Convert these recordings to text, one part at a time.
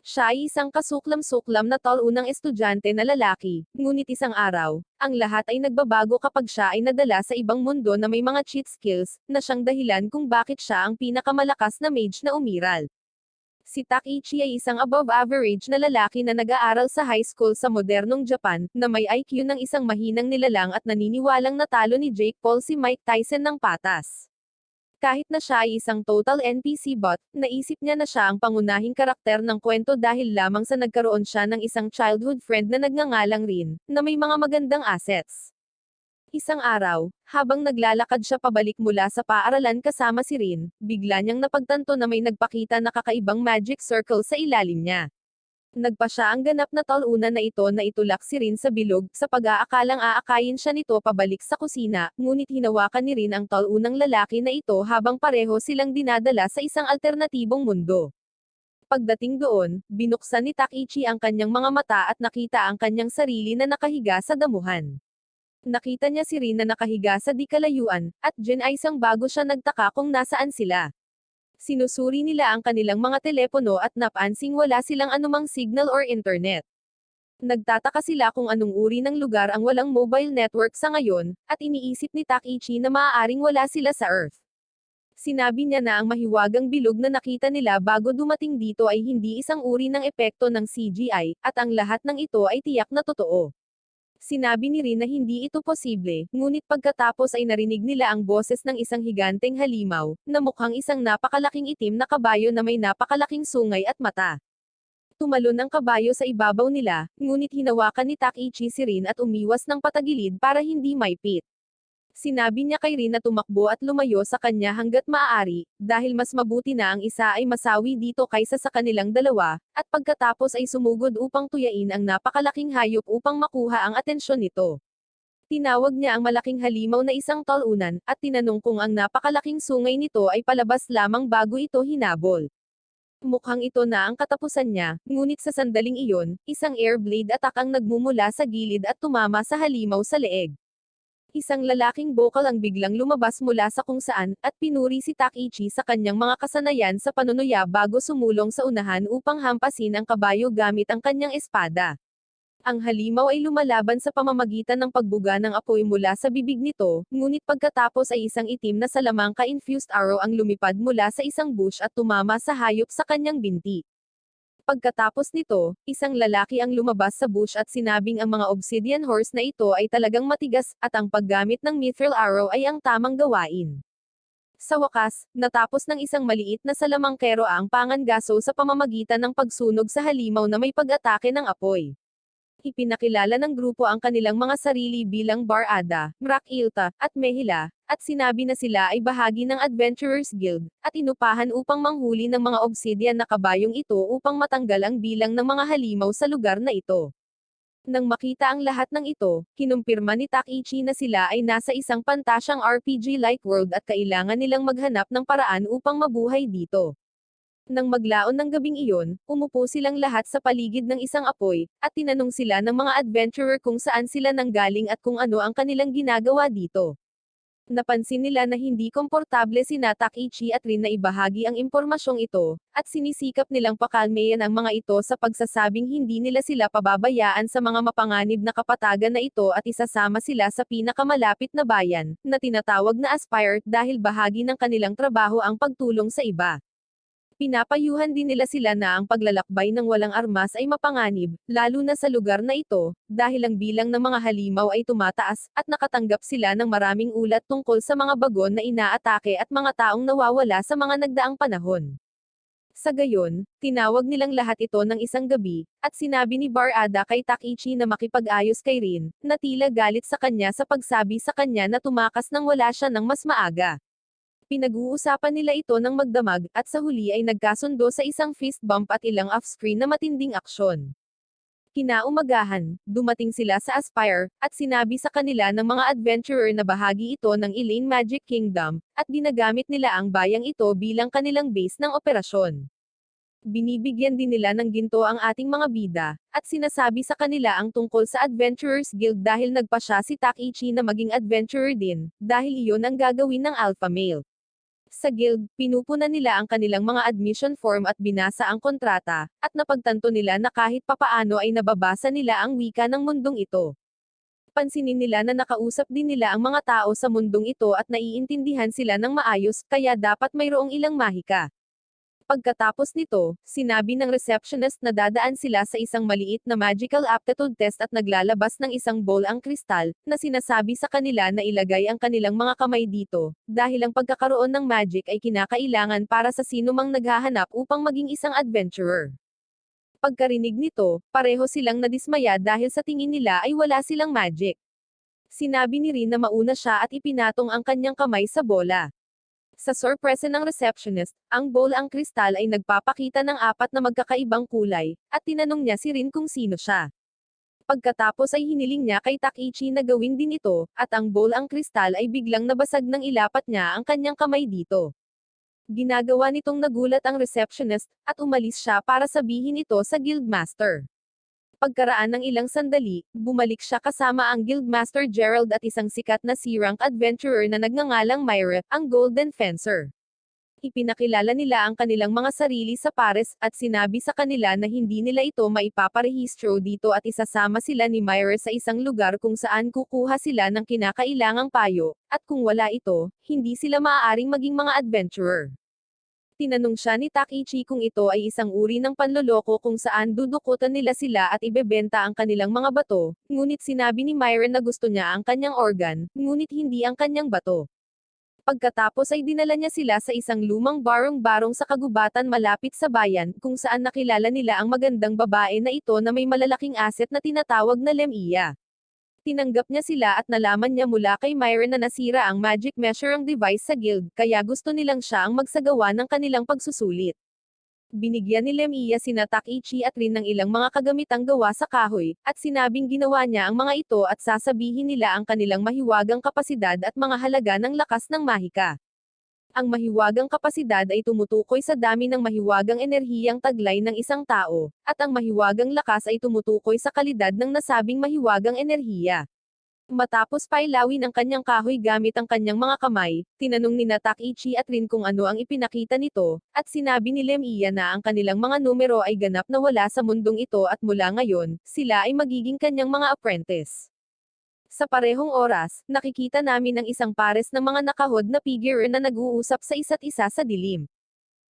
Siya ay isang kasuklam-suklam na taunang estudyante na lalaki, ngunit isang araw, ang lahat ay nagbabago kapag siya ay nadala sa ibang mundo na may mga cheat skills, na siyang dahilan kung bakit siya ang pinakamalakas na mage na umiral. Si Takichi ay isang above-average na lalaki na nag-aaral sa high school sa modernong Japan, na may IQ ng isang mahinang nilalang at naniniwalang natalo ni Jake Paul si Mike Tyson ng patas. Kahit na siya ay isang total NPC bot, naisip niya na siya ang pangunahing karakter ng kwento dahil lamang sa nagkaroon siya ng isang childhood friend na nagngangalang Rin, na may mga magandang assets. Isang araw, habang naglalakad siya pabalik mula sa paaralan kasama si Rin, bigla niyang napagtanto na may nagpakita na kakaibang magic circle sa ilalim niya. Nagpa siya ang ganap na talunan na ito na itulak si Rin sa bilog, sa pag-aakalang aakayin siya nito pabalik sa kusina, ngunit hinawakan ni Rin ang talunang lalaki na ito habang pareho silang dinadala sa isang alternatibong mundo. Pagdating doon, binuksan ni Takichi ang kanyang mga mata at nakita ang kanyang sarili na nakahiga sa damuhan. Nakita niya si Rin na nakahiga sa di kalayuan, at Jin ay isang bago siya nagtaka kung nasaan sila. Sinusuri nila ang kanilang mga telepono at napansing wala silang anumang signal or internet. Nagtataka sila kung anong uri ng lugar ang walang mobile network sa ngayon, at iniisip ni Takichi na maaaring wala sila sa Earth. Sinabi niya na ang mahiwagang bilog na nakita nila bago dumating dito ay hindi isang uri ng epekto ng CGI, at ang lahat ng ito ay tiyak na totoo. Sinabi ni Rin na hindi ito posible, ngunit pagkatapos ay narinig nila ang boses ng isang higanteng halimaw, na mukhang isang napakalaking itim na kabayo na may napakalaking sungay at mata. Tumalon ang kabayo sa ibabaw nila, ngunit hinawakan ni Takichi si Rin at umiwas ng patagilid para hindi maipit. Sinabi niya kay Rin na tumakbo at lumayo sa kanya hanggat maaari, dahil mas mabuti na ang isa ay masawi dito kaysa sa kanilang dalawa, at pagkatapos ay sumugod upang tuyain ang napakalaking hayop upang makuha ang atensyon nito. Tinawag niya ang malaking halimaw na isang talunan, at tinanong kung ang napakalaking sungay nito ay palabas lamang bago ito hinabol. Mukhang ito na ang katapusan niya, ngunit sa sandaling iyon, isang air blade attack ang nagmumula sa gilid at tumama sa halimaw sa leeg. Isang lalaking bokal ang biglang lumabas mula sa kung saan, at pinuri si Takichi sa kanyang mga kasanayan sa panunuya bago sumulong sa unahan upang hampasin ang kabayo gamit ang kanyang espada. Ang halimaw ay lumalaban sa pamamagitan ng pagbuga ng apoy mula sa bibig nito, ngunit pagkatapos ay isang itim na salamangka-infused arrow ang lumipad mula sa isang bush at tumama sa hayop sa kanyang binti. Pagkatapos nito, isang lalaki ang lumabas sa bush at sinabing ang mga obsidian horse na ito ay talagang matigas, at ang paggamit ng mithril arrow ay ang tamang gawain. Sa wakas, natapos ng isang maliit na salamangkero ang pangangaso sa pamamagitan ng pagsunog sa halimaw na may pag-atake ng apoy. Ipinakilala ng grupo ang kanilang mga sarili bilang Barada, Mrakilta, at Mehila, at sinabi na sila ay bahagi ng Adventurers Guild, at inupahan upang manghuli ng mga obsidian na kabayong ito upang matanggal ang bilang ng mga halimaw sa lugar na ito. Nang makita ang lahat ng ito, kinumpirma ni Takichi na sila ay nasa isang pantasyang RPG-like world at kailangan nilang maghanap ng paraan upang mabuhay dito. Nang maglaon ng gabing iyon, umupo silang lahat sa paligid ng isang apoy, at tinanong sila ng mga adventurer kung saan sila nanggaling at kung ano ang kanilang ginagawa dito. Napansin nila na hindi komportable si Takichi at Rin na ibahagi ang impormasyong ito, at sinisikap nilang pakalmeyan ang mga ito sa pagsasabing hindi nila sila pababayaan sa mga mapanganib na kapatagan na ito at isasama sila sa pinakamalapit na bayan, na tinatawag na Aspire, dahil bahagi ng kanilang trabaho ang pagtulong sa iba. Pinapayuhan din nila sila na ang paglalakbay ng walang armas ay mapanganib, lalo na sa lugar na ito, dahil ang bilang ng mga halimaw ay tumataas, at nakatanggap sila ng maraming ulat tungkol sa mga bagon na inaatake at mga taong nawawala sa mga nagdaang panahon. Sa gayon, tinawag nilang lahat ito ng isang gabi, at sinabi ni Barada kay Takichi na makipag-ayos kay Rin, na tila galit sa kanya sa pagsabi sa kanya na tumakas nang wala siya ng mas maaga. Pinag-uusapan nila ito ng magdamag, at sa huli ay nagkasundo sa isang fist bump at ilang off-screen na matinding aksyon. Kinaumagahan, dumating sila sa Aspire, at sinabi sa kanila ng mga adventurer na bahagi ito ng Elaine Magic Kingdom, at ginagamit nila ang bayang ito bilang kanilang base ng operasyon. Binibigyan din nila ng ginto ang ating mga bida, at sinasabi sa kanila ang tungkol sa Adventurers Guild dahil nagpa siya si Takichi na maging adventurer din, dahil iyon ang gagawin ng alpha male. Sa guild, pinupunan nila ang kanilang mga admission form at binasa ang kontrata, at napagtanto nila na kahit papaano ay nababasa nila ang wika ng mundong ito. Pansinin nila na nakausap din nila ang mga tao sa mundong ito at naiintindihan sila ng maayos, kaya dapat mayroong ilang mahika. Pagkatapos nito, sinabi ng receptionist na dadaan sila sa isang maliit na magical aptitude test at naglalabas ng isang bowl ang kristal, na sinasabi sa kanila na ilagay ang kanilang mga kamay dito, dahil ang pagkakaroon ng magic ay kinakailangan para sa sinumang naghahanap upang maging isang adventurer. Pagkarinig nito, pareho silang nadismaya dahil sa tingin nila ay wala silang magic. Sinabi ni Rin na mauna siya at ipinatong ang kanyang kamay sa bola. Sa sorpresa ng receptionist, ang bowl ang kristal ay nagpapakita ng apat na magkakaibang kulay, at tinanong niya si Rin kung sino siya. Pagkatapos ay hiniling niya kay Takichi na gawin din ito, at ang bowl ang kristal ay biglang nabasag nang ilapat niya ang kanyang kamay dito. Ginagawa nitong nagulat ang receptionist, at umalis siya para sabihin ito sa guildmaster. Pagkaraan ng ilang sandali, bumalik siya kasama ang Guildmaster Gerald at isang sikat na C-rank adventurer na nagngangalang Myra, ang Golden Fencer. Ipinakilala nila ang kanilang mga sarili sa pares, at sinabi sa kanila na hindi nila ito maipaparehistro dito at isasama sila ni Myra sa isang lugar kung saan kukuha sila ng kinakailangang payo, at kung wala ito, hindi sila maaaring maging mga adventurer. Tinanong siya ni Takichi kung ito ay isang uri ng panloloko kung saan dudukutan nila sila at ibebenta ang kanilang mga bato, ngunit sinabi ni Myron na gusto niya ang kanyang organ, ngunit hindi ang kanyang bato. Pagkatapos ay dinala niya sila sa isang lumang barong-barong sa kagubatan malapit sa bayan, kung saan nakilala nila ang magandang babae na ito na may malalaking asset na tinatawag na Lemia. Tinanggap niya sila at nalaman niya mula kay Myron na nasira ang magic measuring device sa guild, kaya gusto nilang siya ang magsagawa ng kanilang pagsusulit. Binigyan ni Lemia sina Takichi at Rin ng ilang mga kagamitang gawa sa kahoy, at sinabing ginawa niya ang mga ito at sasabihin nila ang kanilang mahiwagang kapasidad at mga halaga ng lakas ng mahika. Ang mahiwagang kapasidad ay tumutukoy sa dami ng mahiwagang enerhiyang taglay ng isang tao, at ang mahiwagang lakas ay tumutukoy sa kalidad ng nasabing mahiwagang enerhiya. Matapos pailawin ang kanyang kahoy gamit ang kanyang mga kamay, tinanong ni Takichi at Rin kung ano ang ipinakita nito, at sinabi ni Lemia na ang kanilang mga numero ay ganap na wala sa mundong ito at mula ngayon, sila ay magiging kanyang mga apprentice. Sa parehong oras, nakikita namin ang isang pares ng mga nakahod na figure na nag-uusap sa isa't isa sa dilim.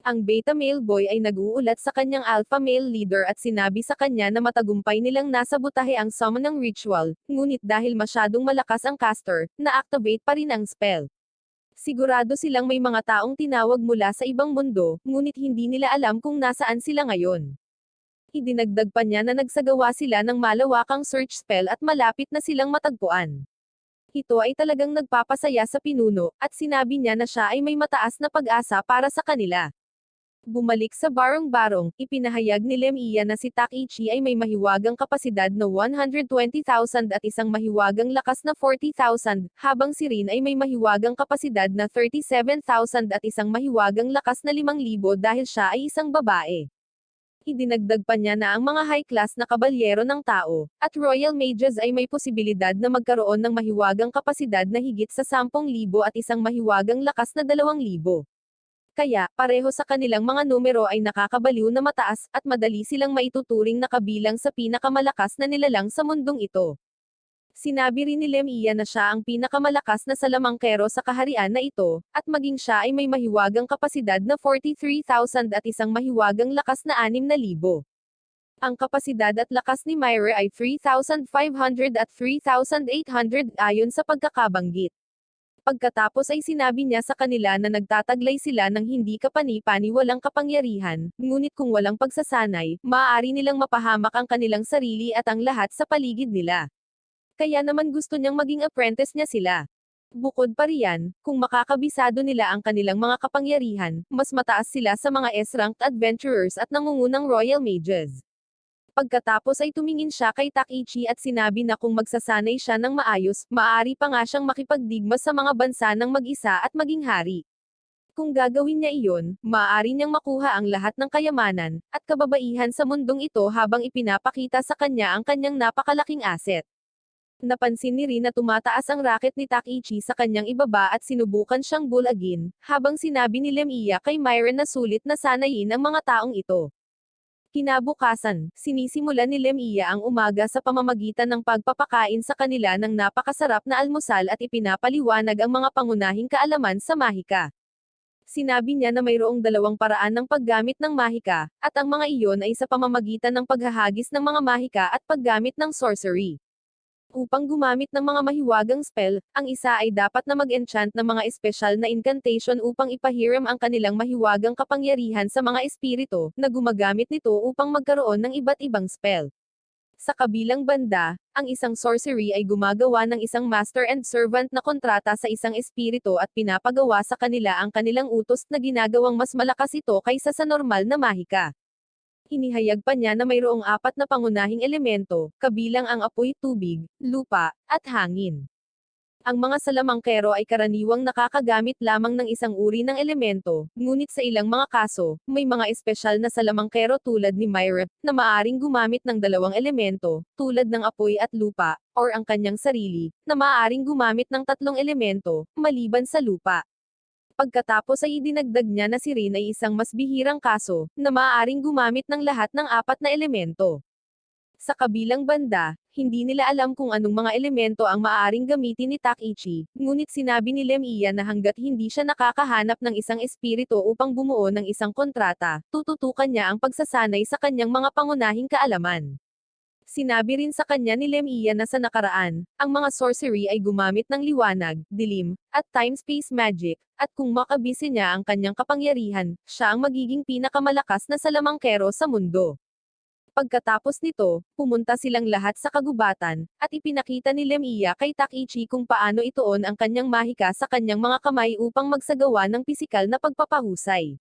Ang beta male boy ay nag-uulat sa kanyang alpha male leader at sinabi sa kanya na matagumpay nilang nasa butahe ang summon ng ritual, ngunit dahil masyadong malakas ang caster, na-activate pa rin ang spell. Sigurado silang may mga taong tinawag mula sa ibang mundo, ngunit hindi nila alam kung nasaan sila ngayon. Idinagdag pa niya na nagsagawa sila ng malawakang search spell at malapit na silang matagpuan. Ito ay talagang nagpapasaya sa pinuno, at sinabi niya na siya ay may mataas na pag-asa para sa kanila. Bumalik sa barong-barong, ipinahayag ni Lemia na si Takichi ay may mahiwagang kapasidad na 120,000 at isang mahiwagang lakas na 40,000, habang si Rin ay may mahiwagang kapasidad na 37,000 at isang mahiwagang lakas na 5,000 dahil siya ay isang babae. Idinagdag pa niya na ang mga high-class na kabalyero ng tao, at royal mages ay may posibilidad na magkaroon ng mahiwagang kapasidad na higit sa 10,000 at isang mahiwagang lakas na 2,000. Kaya, pareho sa kanilang mga numero ay nakakabaliw na mataas, at madali silang maituturing na kabilang sa pinakamalakas na nilalang sa mundong ito. Sinabi rin ni Lemia na siya ang pinakamalakas na salamangkero sa kaharian na ito, at maging siya ay may mahiwagang kapasidad na 43,000 at isang mahiwagang lakas na 6,000. Ang kapasidad at lakas ni Myra ay 3,500 at 3,800 ayon sa pagkakabanggit. Pagkatapos ay sinabi niya sa kanila na nagtataglay sila ng hindi kapani-paniwalang kapangyarihan, ngunit kung walang pagsasanay, maaari nilang mapahamak ang kanilang sarili at ang lahat sa paligid nila. Kaya naman gusto niyang maging apprentice niya sila. Bukod pa riyan, kung makakabisado nila ang kanilang mga kapangyarihan, mas mataas sila sa mga S-ranked adventurers at nangungunang royal mages. Pagkatapos ay tumingin siya kay Takichi at sinabi na kung magsasanay siya ng maayos, maaari pa nga siyang makipagdigma sa mga bansa ng mag-isa at maging hari. Kung gagawin niya iyon, maaari niyang makuha ang lahat ng kayamanan, at kababaihan sa mundong ito habang ipinapakita sa kanya ang kanyang napakalaking asset. Napansin ni Rin na tumataas ang raket ni Takichi sa kanyang ibaba at sinubukan siyang bulagin, habang sinabi ni Lemiya kay Myron na sulit na sanayin ang mga taong ito. Kinabukasan, sinisimulan ni Lemiya ang umaga sa pamamagitan ng pagpapakain sa kanila ng napakasarap na almusal at ipinapaliwanag ang mga pangunahing kaalaman sa mahika. Sinabi niya na mayroong dalawang paraan ng paggamit ng mahika, at ang mga iyon ay sa pamamagitan ng paghahagis ng mga mahika at paggamit ng sorcery. Upang gumamit ng mga mahiwagang spell, ang isa ay dapat na mag-enchant ng mga espesyal na incantation upang ipahiram ang kanilang mahiwagang kapangyarihan sa mga espiritu, na gumagamit nito upang magkaroon ng iba't ibang spell. Sa kabilang banda, ang isang sorcery ay gumagawa ng isang master and servant na kontrata sa isang espiritu at pinapagawa sa kanila ang kanilang utos na ginagawang mas malakas ito kaysa sa normal na mahika. Inihayag pa niya na mayroong apat na pangunahing elemento, kabilang ang apoy, tubig, lupa, at hangin. Ang mga salamangkero ay karaniwang nakakagamit lamang ng isang uri ng elemento, ngunit sa ilang mga kaso, may mga espesyal na salamangkero tulad ni Myra, na maaring gumamit ng dalawang elemento, tulad ng apoy at lupa, or ang kanyang sarili, na maaring gumamit ng tatlong elemento, maliban sa lupa. Pagkatapos ay idinagdag niya na si Rin ay isang mas bihirang kaso, na maaaring gumamit ng lahat ng apat na elemento. Sa kabilang banda, hindi nila alam kung anong mga elemento ang maaaring gamitin ni Takichi, ngunit sinabi ni Lemiya na hanggat hindi siya nakakahanap ng isang espiritu upang bumuo ng isang kontrata, tututukan niya ang pagsasanay sa kanyang mga pangunahing kaalaman. Sinabi rin sa kanya ni Lemiya na sa nakaraan, ang mga sorcery ay gumamit ng liwanag, dilim, at time-space magic, at kung makabisi niya ang kanyang kapangyarihan, siya ang magiging pinakamalakas na salamangkero sa mundo. Pagkatapos nito, pumunta silang lahat sa kagubatan, at ipinakita ni Lemiya kay Takichi kung paano ituon ang kanyang mahika sa kanyang mga kamay upang magsagawa ng pisikal na pagpapahusay.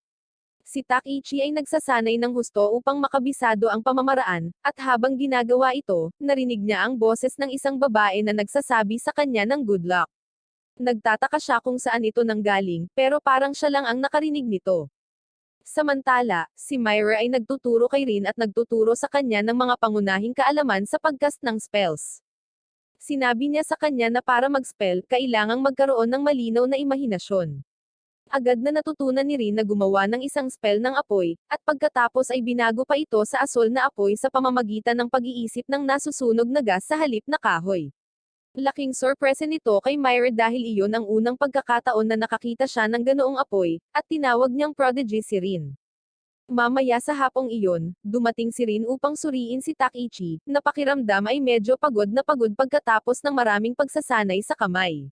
Si Takichi ay nagsasanay ng husto upang makabisado ang pamamaraan, at habang ginagawa ito, narinig niya ang boses ng isang babae na nagsasabi sa kanya ng good luck. Nagtataka siya kung saan ito nanggaling, pero parang siya lang ang nakarinig nito. Samantala, si Myra ay nagtuturo kay Rin at nagtuturo sa kanya ng mga pangunahing kaalaman sa pagcast ng spells. Sinabi niya sa kanya na para mag-spell, kailangang magkaroon ng malinaw na imahinasyon. Agad na natutunan ni Rin na gumawa ng isang spell ng apoy, at pagkatapos ay binago pa ito sa asol na apoy sa pamamagitan ng pag-iisip ng nasusunog na gas sa halip na kahoy. Laking sorpresa nito kay Myra dahil iyon ang unang pagkakataon na nakakita siya ng ganoong apoy, at tinawag niyang prodigy si Rin. Mamaya sa hapong iyon, dumating si Rin upang suriin si Takichi, na pakiramdam ay medyo pagod na pagod pagkatapos ng maraming pagsasanay sa kamay.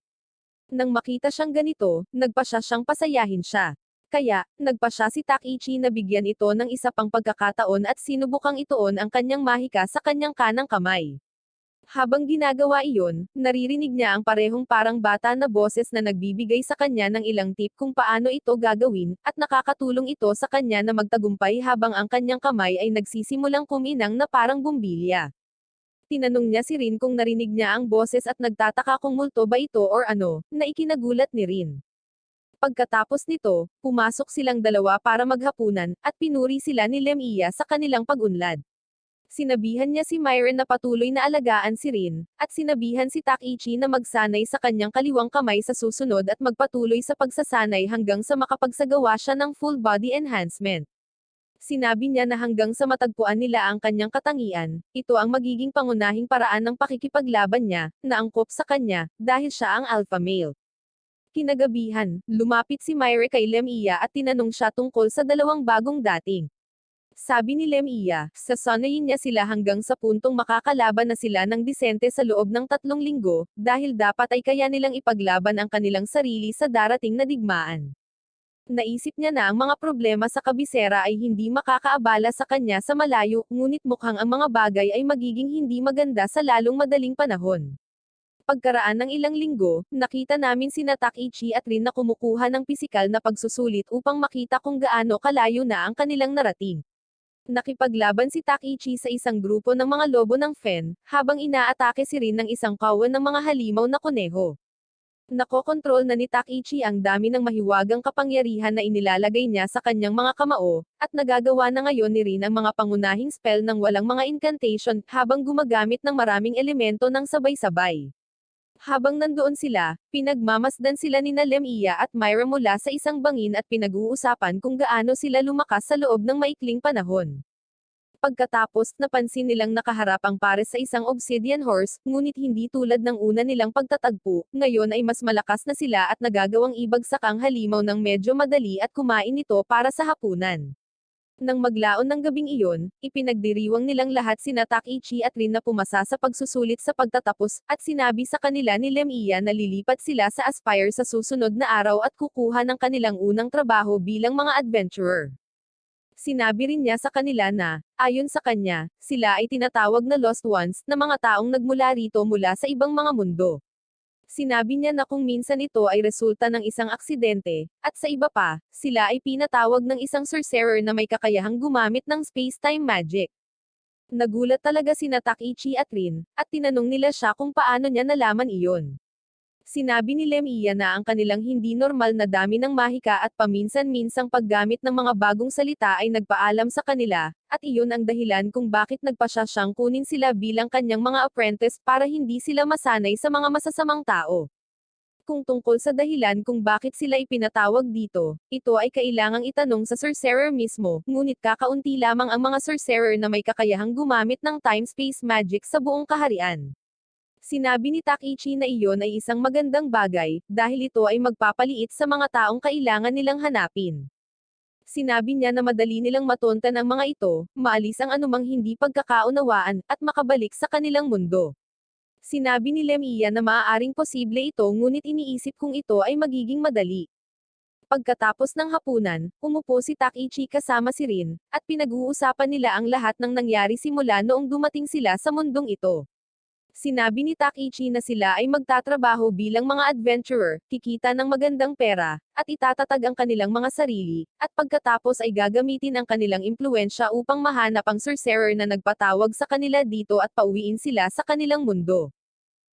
Nang makita siyang ganito, nagpasya siyang pasayahin siya. Kaya, nagpasya si Takichi na bigyan ito ng isa pang pagkakataon at sinubukang ituon ang kanyang mahika sa kanyang kanang kamay. Habang ginagawa iyon, naririnig niya ang parehong parang bata na boses na nagbibigay sa kanya ng ilang tip kung paano ito gagawin, at nakakatulong ito sa kanya na magtagumpay habang ang kanyang kamay ay nagsisimulang kuminang na parang bumbilya. Tinanong niya si Rin kung narinig niya ang boses at nagtataka kung multo ba ito or ano, na ikinagulat ni Rin. Pagkatapos nito, pumasok silang dalawa para maghapunan, at pinuri sila ni Lemiya sa kanilang pag-unlad. Sinabihan niya si Myron na patuloy na alagaan si Rin, at sinabihan si Takichi na magsanay sa kanyang kaliwang kamay sa susunod at magpatuloy sa pagsasanay hanggang sa makapagsagawa siya ng full body enhancement. Sinabi niya na hanggang sa matagpuan nila ang kanyang katangian, ito ang magiging pangunahing paraan ng pakikipaglaban niya, na angkop sa kanya, dahil siya ang alpha male. Kinagabihan, lumapit si Myra kay Lemiya at tinanong siya tungkol sa dalawang bagong dating. Sabi ni Lemiya, sasanayin niya sila hanggang sa puntong makakalaban na sila ng disente sa loob ng 3 linggo, dahil dapat ay kaya nilang ipaglaban ang kanilang sarili sa darating na digmaan. Naisip niya na ang mga problema sa kabisera ay hindi makakaabala sa kanya sa malayo, ngunit mukhang ang mga bagay ay magiging hindi maganda sa lalong madaling panahon. Pagkaraan ng ilang linggo, nakita namin sina Takichi at Rin na kumukuha ng pisikal na pagsusulit upang makita kung gaano kalayo na ang kanilang narating. Nakipaglaban si Takichi sa isang grupo ng mga lobo ng Fen, habang inaatake si Rin ng isang kawan ng mga halimaw na kuneho. Nakokontrol na ni Takichi ang dami ng mahiwagang kapangyarihan na inilalagay niya sa kanyang mga kamao, at nagagawa na ngayon ni Rin ang mga pangunahing spell ng walang mga incantation, habang gumagamit ng maraming elemento ng sabay-sabay. Habang nandoon sila, pinagmamasdan sila ni Lemia at Myra mula sa isang bangin at pinag-uusapan kung gaano sila lumakas sa loob ng maikling panahon. Pagkatapos, napansin nilang nakaharap ang pares sa isang obsidian horse, ngunit hindi tulad ng una nilang pagtatagpo, ngayon ay mas malakas na sila at nagagawang ibagsak ang halimaw ng medyo madali at kumain ito para sa hapunan. Nang maglaon ng gabing iyon, ipinagdiriwang nilang lahat sina Takichi at Rin na pumasa sa pagsusulit sa pagtatapos, at sinabi sa kanila ni Lemia na lilipat sila sa Aspire sa susunod na araw at kukuha ng kanilang unang trabaho bilang mga adventurer. Sinabi rin niya sa kanila na, ayon sa kanya, sila ay tinatawag na Lost Ones, na mga taong nagmula rito mula sa ibang mga mundo. Sinabi niya na kung minsan ito ay resulta ng isang aksidente, at sa iba pa, sila ay pinatawag ng isang sorcerer na may kakayahang gumamit ng space-time magic. Nagulat talaga sina Takichi at Rin, at tinanong nila siya kung paano niya nalaman iyon. Sinabi ni Lemia na ang kanilang hindi normal na dami ng mahika at paminsan-minsang paggamit ng mga bagong salita ay nagpaalam sa kanila, at iyon ang dahilan kung bakit nagpasya siyang kunin sila bilang kanyang mga apprentice para hindi sila masanay sa mga masasamang tao. Kung tungkol sa dahilan kung bakit sila ipinatawag dito, ito ay kailangang itanong sa sorcerer mismo, ngunit kakaunti lamang ang mga sorcerer na may kakayahang gumamit ng time-space magic sa buong kaharian. Sinabi ni Takichi na iyon ay isang magandang bagay, dahil ito ay magpapaliit sa mga taong kailangan nilang hanapin. Sinabi niya na madali nilang matontan ang mga ito, maalis ang anumang hindi pagkakaunawaan, at makabalik sa kanilang mundo. Sinabi ni Lemia na maaaring posible ito ngunit iniisip kung ito ay magiging madali. Pagkatapos ng hapunan, umupo si Takichi kasama si Rin, at pinag-uusapan nila ang lahat ng nangyari simula noong dumating sila sa mundong ito. Sinabi ni Takichi na sila ay magtatrabaho bilang mga adventurer, kikita ng magandang pera, at itatatag ang kanilang mga sarili, at pagkatapos ay gagamitin ang kanilang impluensya upang mahanap ang sorcerer na nagpatawag sa kanila dito at pauwiin sila sa kanilang mundo.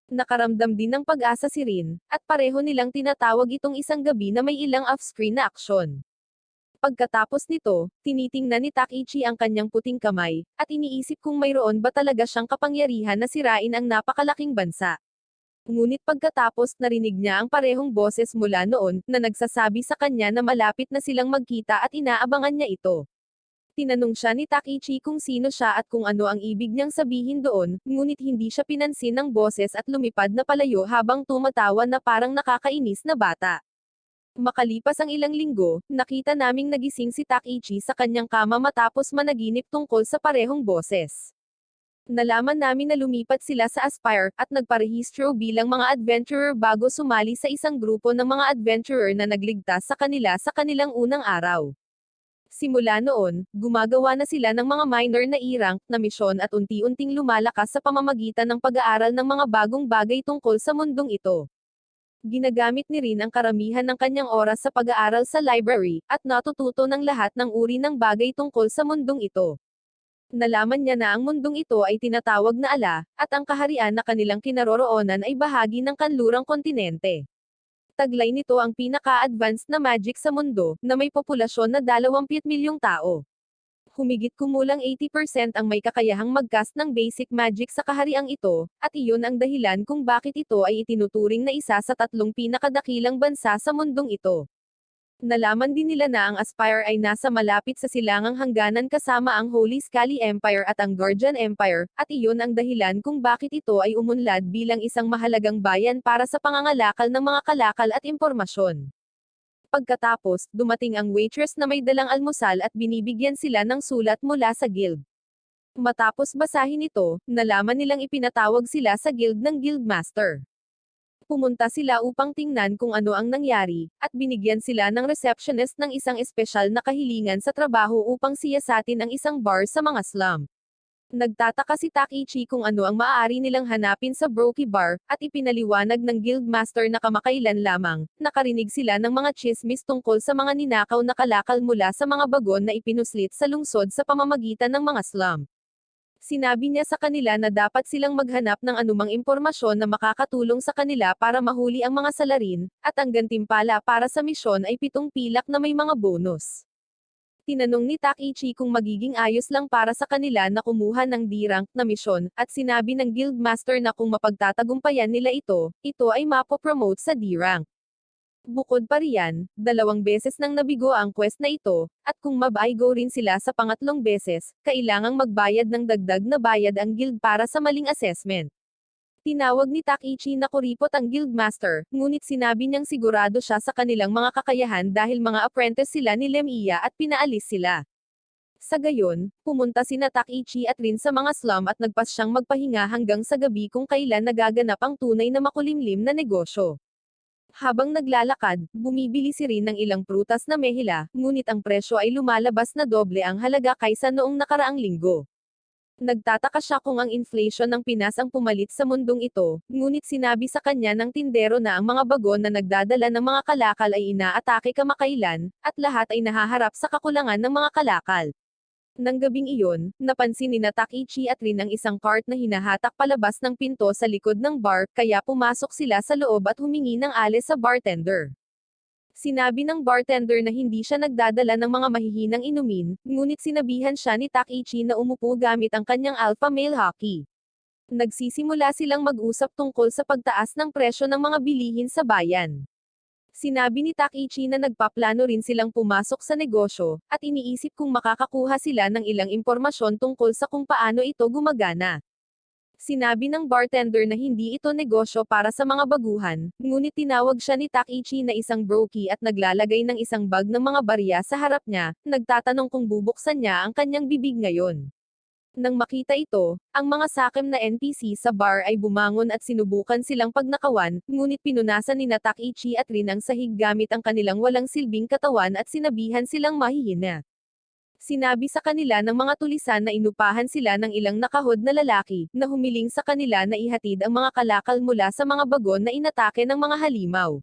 Nakaramdam din ng pag-asa si Rin, at pareho nilang tinatawag itong isang gabi na may ilang off-screen na aksyon. Pagkatapos nito, tinitingnan ni Takichi ang kanyang puting kamay, at iniisip kung mayroon ba talaga siyang kapangyarihan na sirain ang napakalaking bansa. Ngunit pagkatapos narinig niya ang parehong boses mula noon, na nagsasabi sa kanya na malapit na silang magkita at inaabangan niya ito. Tinanong siya ni Takichi kung sino siya at kung ano ang ibig niyang sabihin doon, ngunit hindi siya pinansin ng boses at lumipad na palayo habang tumatawa na parang nakakainis na bata. Makalipas ang ilang linggo, nakita naming nagising si Takichi sa kanyang kama matapos managinip tungkol sa parehong boses. Nalaman namin na lumipat sila sa Aspire, at nagparehistro bilang mga adventurer bago sumali sa isang grupo ng mga adventurer na nagligtas sa kanila sa kanilang unang araw. Simula noon, gumagawa na sila ng mga minor na E-rank na misyon at unti-unting lumalakas sa pamamagitan ng pag-aaral ng mga bagong bagay tungkol sa mundong ito. Ginagamit ni Rin ang karamihan ng kanyang oras sa pag-aaral sa library, at natututo ng lahat ng uri ng bagay tungkol sa mundong ito. Nalaman niya na ang mundong ito ay tinatawag na Ala, at ang kaharian na kanilang kinaroroonan ay bahagi ng kanlurang kontinente. Taglay nito ang pinaka-advanced na magic sa mundo, na may populasyon na 20 milyong tao. Humigit kumulang 80% ang may kakayahang mag-cast ng basic magic sa kahariang ito, at iyon ang dahilan kung bakit ito ay itinuturing na isa sa 3 pinakadakilang bansa sa mundong ito. Nalaman din nila na ang Aspire ay nasa malapit sa silangang hangganan kasama ang Holy Scaly Empire at ang Guardian Empire, at iyon ang dahilan kung bakit ito ay umunlad bilang isang mahalagang bayan para sa pangangalakal ng mga kalakal at impormasyon. Pagkatapos, dumating ang waitress na may dalang almusal at binibigyan sila ng sulat mula sa guild. Matapos basahin ito, nalaman nilang ipinatawag sila sa guild ng guildmaster. Pumunta sila upang tingnan kung ano ang nangyari, at binigyan sila ng receptionist ng isang espesyal na kahilingan sa trabaho upang siyasatin ang isang bar sa mga slum. Nagtataka si Takichi kung ano ang maaari nilang hanapin sa Brokey Bar, at ipinaliwanag ng guildmaster na kamakailan lamang, nakarinig sila ng mga chismis tungkol sa mga ninakaw na kalakal mula sa mga bagon na ipinuslit sa lungsod sa pamamagitan ng mga slum. Sinabi niya sa kanila na dapat silang maghanap ng anumang impormasyon na makakatulong sa kanila para mahuli ang mga salarin, at ang gantimpala para sa misyon ay 7 pilak na may mga bonus. Tinanong ni Takichi kung magiging ayos lang para sa kanila na kumuha ng D-rank na misyon, at sinabi ng Guildmaster na kung mapagtatagumpayan nila ito ay mapopromote sa D-rank. Bukod pa riyan, 2 beses nang nabigo ang quest na ito, at kung mabaigo rin sila sa pangatlong beses, kailangang magbayad ng dagdag na bayad ang guild para sa maling assessment. Tinawag ni Takichi na kuripot ang Guildmaster, ngunit sinabi niyang sigurado siya sa kanilang mga kakayahan dahil mga apprentice sila ni Lemia at pinaalis sila. Sa gayon, pumunta sina Takichi at Rin sa mga slum at nagpas siyang magpahinga hanggang sa gabi kung kailan nagaganap ang tunay na makulimlim na negosyo. Habang naglalakad, bumibili si Rin ng ilang prutas na mehila, ngunit ang presyo ay lumalabas na doble ang halaga kaysa noong nakaraang linggo. Nagtataka siya kung ang inflation ng Pinas ang pumalit sa mundong ito, ngunit sinabi sa kanya ng tindero na ang mga bagon na nagdadala ng mga kalakal ay inaatake kamakailan, at lahat ay nahaharap sa kakulangan ng mga kalakal. Nang gabing iyon, napansin ni Takichi at Rin ang isang cart na hinahatak palabas ng pinto sa likod ng bar, kaya pumasok sila sa loob at humingi ng alis sa bartender. Sinabi ng bartender na hindi siya nagdadala ng mga mahihinang inumin, ngunit sinabihan siya ni Takichi na umupo gamit ang kanyang alpha male hockey. Nagsisimula silang mag-usap tungkol sa pagtaas ng presyo ng mga bilihin sa bayan. Sinabi ni Takichi na nagpaplano rin silang pumasok sa negosyo, at iniisip kung makakakuha sila ng ilang impormasyon tungkol sa kung paano ito gumagana. Sinabi ng bartender na hindi ito negosyo para sa mga baguhan, ngunit tinawag siya ni Takichi na isang brokey at naglalagay ng isang bag ng mga barya sa harap niya, nagtatanong kung bubuksan niya ang kanyang bibig ngayon. Nang makita ito, ang mga sakim na NPC sa bar ay bumangon at sinubukan silang pagnakawan, ngunit pinunasan ni Takichi at Rin ang sahig gamit ang kanilang walang silbing katawan at sinabihan silang mahihina. Sinabi sa kanila ng mga tulisan na inupahan sila ng ilang nakahod na lalaki, na humiling sa kanila na ihatid ang mga kalakal mula sa mga bagon na inatake ng mga halimaw.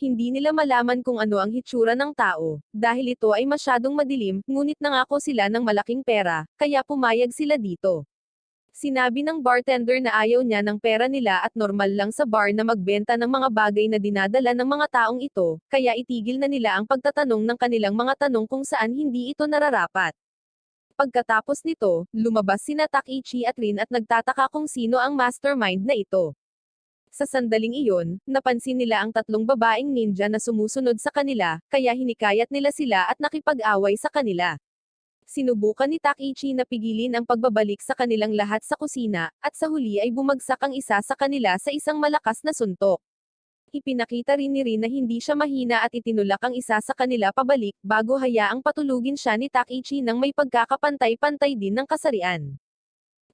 Hindi nila malaman kung ano ang hitsura ng tao, dahil ito ay masyadong madilim, ngunit nangako sila ng malaking pera, kaya pumayag sila dito. Sinabi ng bartender na ayaw niya ng pera nila at normal lang sa bar na magbenta ng mga bagay na dinadala ng mga taong ito, kaya itigil na nila ang pagtatanong ng kanilang mga tanong kung saan hindi ito nararapat. Pagkatapos nito, lumabas sina Takichi at Rin at nagtataka kung sino ang mastermind na ito. Sa sandaling iyon, napansin nila ang 3 babaeng ninja na sumusunod sa kanila, kaya hinikayat nila sila at nakipag-away sa kanila. Sinubukan ni Takichi na pigilin ang pagbabalik sa kanilang lahat sa kusina, at sa huli ay bumagsak ang isa sa kanila sa isang malakas na suntok. Ipinakita rin ni Rin na hindi siya mahina at itinulak ang isa sa kanila pabalik, bago hayaang patulugin siya ni Takichi nang may pagkakapantay-pantay din ng kasarian.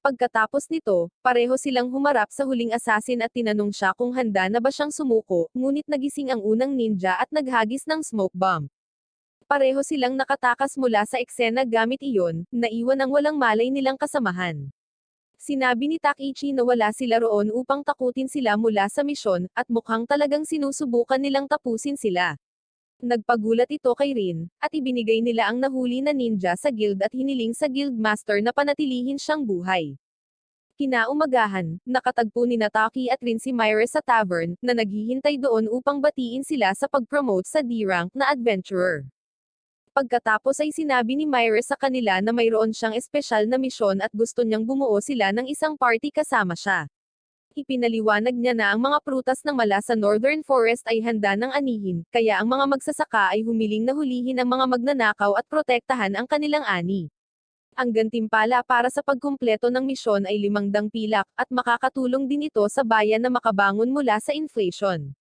Pagkatapos nito, pareho silang humarap sa huling assassin at tinanong siya kung handa na ba siyang sumuko, ngunit nagising ang unang ninja at naghagis ng smoke bomb. Pareho silang nakatakas mula sa eksena gamit iyon, naiwan ang walang malay nilang kasamahan. Sinabi ni Takichi na wala sila roon upang takutin sila mula sa misyon, at mukhang talagang sinusubukan nilang tapusin sila. Nagpagulat ito kay Rin, at ibinigay nila ang nahuli na ninja sa guild at hiniling sa guildmaster na panatilihin siyang buhay. Kinaumagahan, nakatagpo ni Taki at Rin si Myra sa tavern, na naghihintay doon upang batiin sila sa pag-promote sa D-rank na adventurer. Pagkatapos ay sinabi ni Myra sa kanila na mayroon siyang espesyal na misyon at gusto niyang bumuo sila ng isang party kasama siya. Ipinaliwanag niya na ang mga prutas ng mala sa Northern Forest ay handa ng anihin, kaya ang mga magsasaka ay humiling na hulihin ang mga magnanakaw at protektahan ang kanilang ani. Ang gantimpala para sa pagkumpleto ng misyon ay 500 pilak, at makakatulong din ito sa bayan na makabangon mula sa inflation.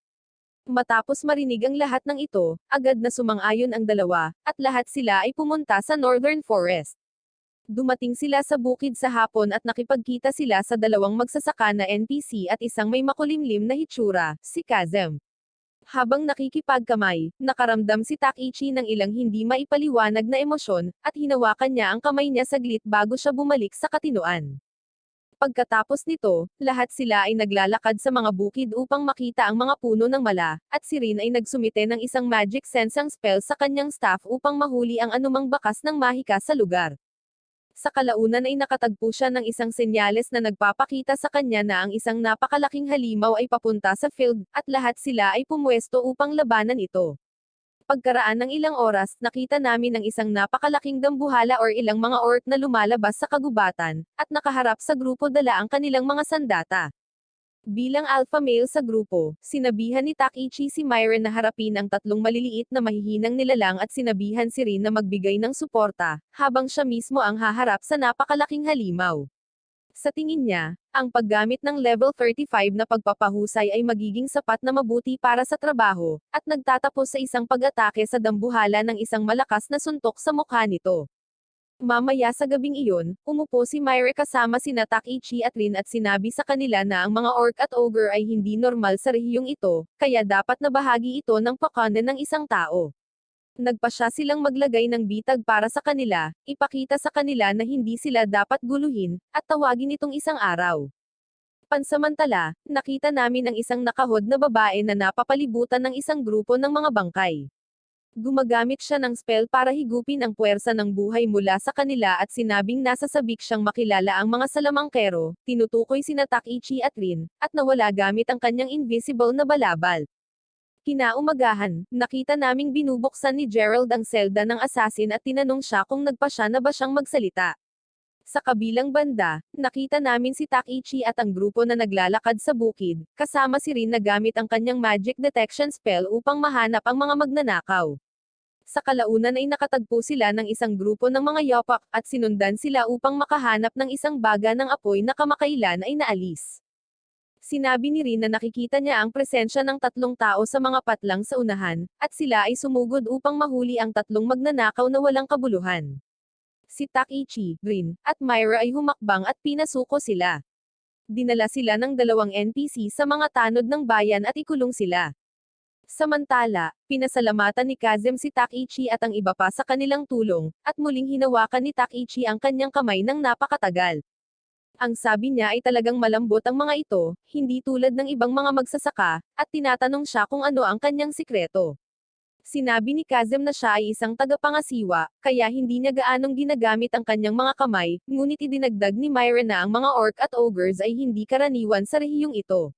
Matapos marinig ang lahat ng ito, agad na sumang-ayon ang dalawa, at lahat sila ay pumunta sa Northern Forest. Dumating sila sa bukid sa hapon at nakipagkita sila sa 2 magsasaka na NPC at isang may makulimlim na hitsura, si Kazem. Habang nakikipagkamay, nakaramdam si Takichi ng ilang hindi maipaliwanag na emosyon, at hinawakan niya ang kamay niya saglit bago siya bumalik sa katinoan. Pagkatapos nito, lahat sila ay naglalakad sa mga bukid upang makita ang mga puno ng mala, at si Rin ay nagsumite ng isang magic sensing spell sa kanyang staff upang mahuli ang anumang bakas ng mahika sa lugar. Sa kalaunan ay nakatagpo siya ng isang senyales na nagpapakita sa kanya na ang isang napakalaking halimaw ay papunta sa field, at lahat sila ay pumwesto upang labanan ito. Pagkaraan ng ilang oras, nakita namin ang isang napakalaking dambuhala or ilang mga orc na lumalabas sa kagubatan, at nakaharap sa grupo dala ang kanilang mga sandata. Bilang alpha male sa grupo, sinabihan ni Takichi si Myren na harapin ang tatlong maliliit na mahihinang nilalang at sinabihan si Rin na magbigay ng suporta, habang siya mismo ang haharap sa napakalaking halimaw. Sa tingin niya, ang paggamit ng level 35 na pagpapahusay ay magiging sapat na mabuti para sa trabaho, at nagtatapos sa isang pag-atake sa dambuhala ng isang malakas na suntok sa mukha nito. Mamaya sa gabing iyon, umupo si Myre kasama sina Takichi at Rin at sinabi sa kanila na ang mga orc at ogre ay hindi normal sa rehiyong ito, kaya dapat na bahagi ito ng pakane ng isang tao. Nagpasya silang maglagay ng bitag para sa kanila, ipakita sa kanila na hindi sila dapat guluhin, at tawagin itong isang araw. Pansamantala, nakita namin ang isang nakahod na babae na napapalibutan ng isang grupo ng mga bangkay. Gumagamit siya ng spell para higupin ang puwersa ng buhay mula sa kanila at sinabing nasa sabik siyang makilala ang mga salamangkero, tinutukoy sina Takichi at Rin, at nawala gamit ang kanyang invisible na balabal. Kinaumagahan, nakita naming binubuksan ni Gerald ang selda ng assassin at tinanong siya kung nagpasya na ba siyang magsalita. Sa kabilang banda, nakita namin si Takichi at ang grupo na naglalakad sa bukid, kasama si Rin na gamit ang kanyang magic detection spell upang mahanap ang mga magnanakaw. Sa kalaunan ay nakatagpo sila ng isang grupo ng mga yopak, at sinundan sila upang makahanap ng isang baga ng apoy na kamakailan ay naalis. Sinabi ni Rin na nakikita niya ang presensya ng tatlong tao sa mga patlang sa unahan, at sila ay sumugod upang mahuli ang tatlong magnanakaw na walang kabuluhan. Si Takichi, Rin, at Myra ay humakbang at pinasuko sila. Dinala sila ng dalawang NPC sa mga tanod ng bayan at ikulong sila. Samantala, pinasalamatan ni Kazem si Takichi at ang iba pa sa kanilang tulong, at muling hinawakan ni Takichi ang kanyang kamay ng napakatagal. Ang sabi niya ay talagang malambot ang mga ito, hindi tulad ng ibang mga magsasaka, at tinatanong siya kung ano ang kanyang sikreto. Sinabi ni Kazem na siya ay isang tagapangasiwa, kaya hindi niya gaanong ginagamit ang kanyang mga kamay, ngunit idinagdag ni Myra na ang mga orc at ogres ay hindi karaniwan sa rehiyong ito.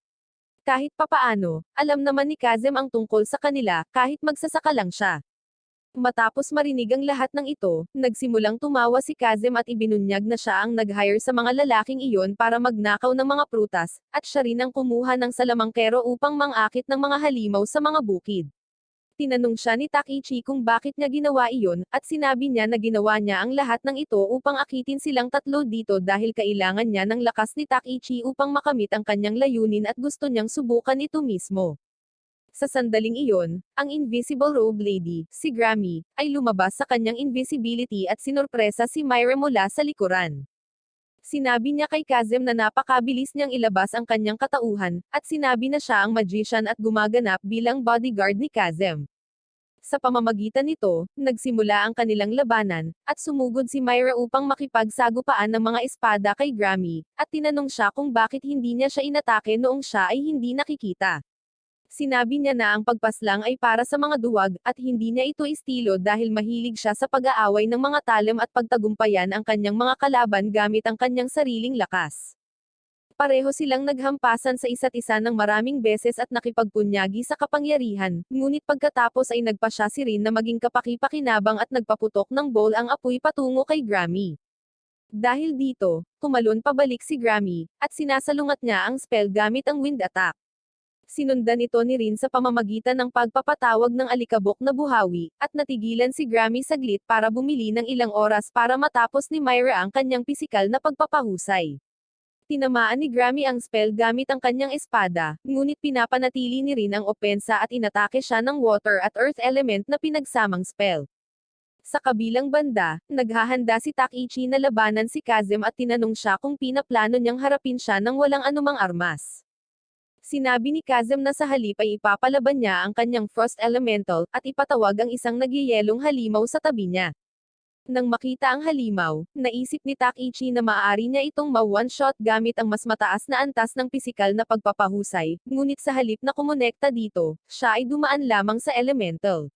Kahit papaano, alam naman ni Kazem ang tungkol sa kanila, kahit magsasaka lang siya. Matapos marinig ang lahat ng ito, nagsimulang tumawa si Kazem at ibinunyag na siya ang nag-hire sa mga lalaking iyon para magnakaw ng mga prutas, at siya rin ang kumuha ng salamangkero upang mangakit ng mga halimaw sa mga bukid. Tinanong siya ni Takichi kung bakit niya ginawa iyon, at sinabi niya na ginawa niya ang lahat ng ito upang akitin silang tatlo dito dahil kailangan niya ng lakas ni Takichi upang makamit ang kanyang layunin at gusto niyang subukan ito mismo. Sa sandaling iyon, ang Invisible Robe Lady, si Grammy, ay lumabas sa kanyang invisibility at sinurpresa si Myra mula sa likuran. Sinabi niya kay Kazem na napakabilis niyang ilabas ang kanyang katauhan, at sinabi na siya ang magician at gumaganap bilang bodyguard ni Kazem. Sa pamamagitan nito, nagsimula ang kanilang labanan, at sumugod si Myra upang makipagsagupaan ng mga espada kay Grammy, at tinanong siya kung bakit hindi niya siya inatake noong siya ay hindi nakikita. Sinabi niya na ang pagpaslang ay para sa mga duwag, at hindi niya ito estilo dahil mahilig siya sa pag-aaway ng mga talem at pagtagumpayan ang kanyang mga kalaban gamit ang kanyang sariling lakas. Pareho silang naghampasan sa isa't isa ng maraming beses at nakipagpunyagi sa kapangyarihan, ngunit pagkatapos ay nagpasya si Rin na maging kapaki-pakinabang at nagpaputok ng bowl ang apoy patungo kay Grammy. Dahil dito, tumalon pabalik si Grammy, at sinasalungat niya ang spell gamit ang wind attack. Sinundan ito ni Rin sa pamamagitan ng pagpapatawag ng alikabok na buhawi, at natigilan si Grammy saglit para bumili ng ilang oras para matapos ni Myra ang kanyang pisikal na pagpapahusay. Tinamaan ni Grammy ang spell gamit ang kanyang espada, ngunit pinapanatili ni Rin ang opensa at inatake siya ng water at earth element na pinagsamang spell. Sa kabilang banda, naghahanda si Takichi na labanan si Kazem at tinanong siya kung pinaplano niyang harapin siya ng walang anumang armas. Sinabi ni Kazem na sa halip ay ipapalaban niya ang kanyang Frost Elemental, at ipatawag ang isang nagyayelong halimaw sa tabi niya. Nang makita ang halimaw, naisip ni Takichi na maaari niya itong ma-one-shot gamit ang mas mataas na antas ng pisikal na pagpapahusay, ngunit sa halip na kumonekta dito, siya ay dumaan lamang sa elemental.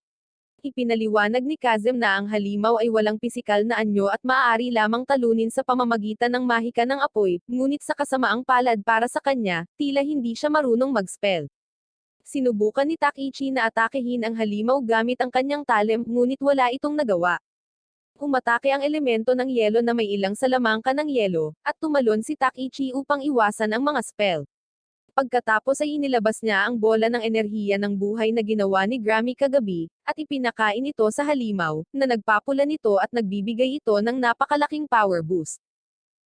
Ipinaliwanag ni Kazem na ang halimaw ay walang pisikal na anyo at maaari lamang talunin sa pamamagitan ng mahika ng apoy, ngunit sa kasamaang palad para sa kanya, tila hindi siya marunong mag-spell. Sinubukan ni Takichi na atakehin ang halimaw gamit ang kanyang talem, ngunit wala itong nagawa. Umatake ang elemento ng yelo na may ilang salamangka ng yelo, at tumalon si Takichi upang iwasan ang mga spell. Pagkatapos ay inilabas niya ang bola ng enerhiya ng buhay na ginawa ni Grammy kagabi, at ipinakain ito sa halimaw, na nagpapula nito at nagbibigay ito ng napakalaking power boost.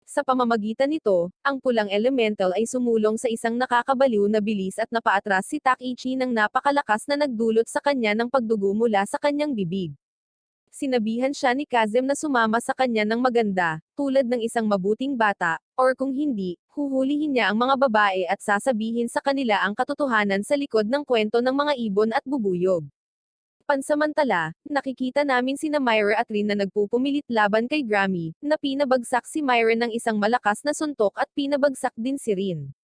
Sa pamamagitan nito, ang pulang elemental ay sumulong sa isang nakakabaliw na bilis at napaatras si Takichi ng napakalakas na nagdulot sa kanya ng pagdugo mula sa kanyang bibig. Sinabihan siya ni Kazem na sumama sa kanya ng maganda, tulad ng isang mabuting bata, or kung hindi, huhulihin niya ang mga babae at sasabihin sa kanila ang katotohanan sa likod ng kwento ng mga ibon at bubuyog. Pansamantala, nakikita namin sina Myra at Rin na nagpupumilit laban kay Grammy, na pinabagsak si Myra ng isang malakas na suntok at pinabagsak din si Rin.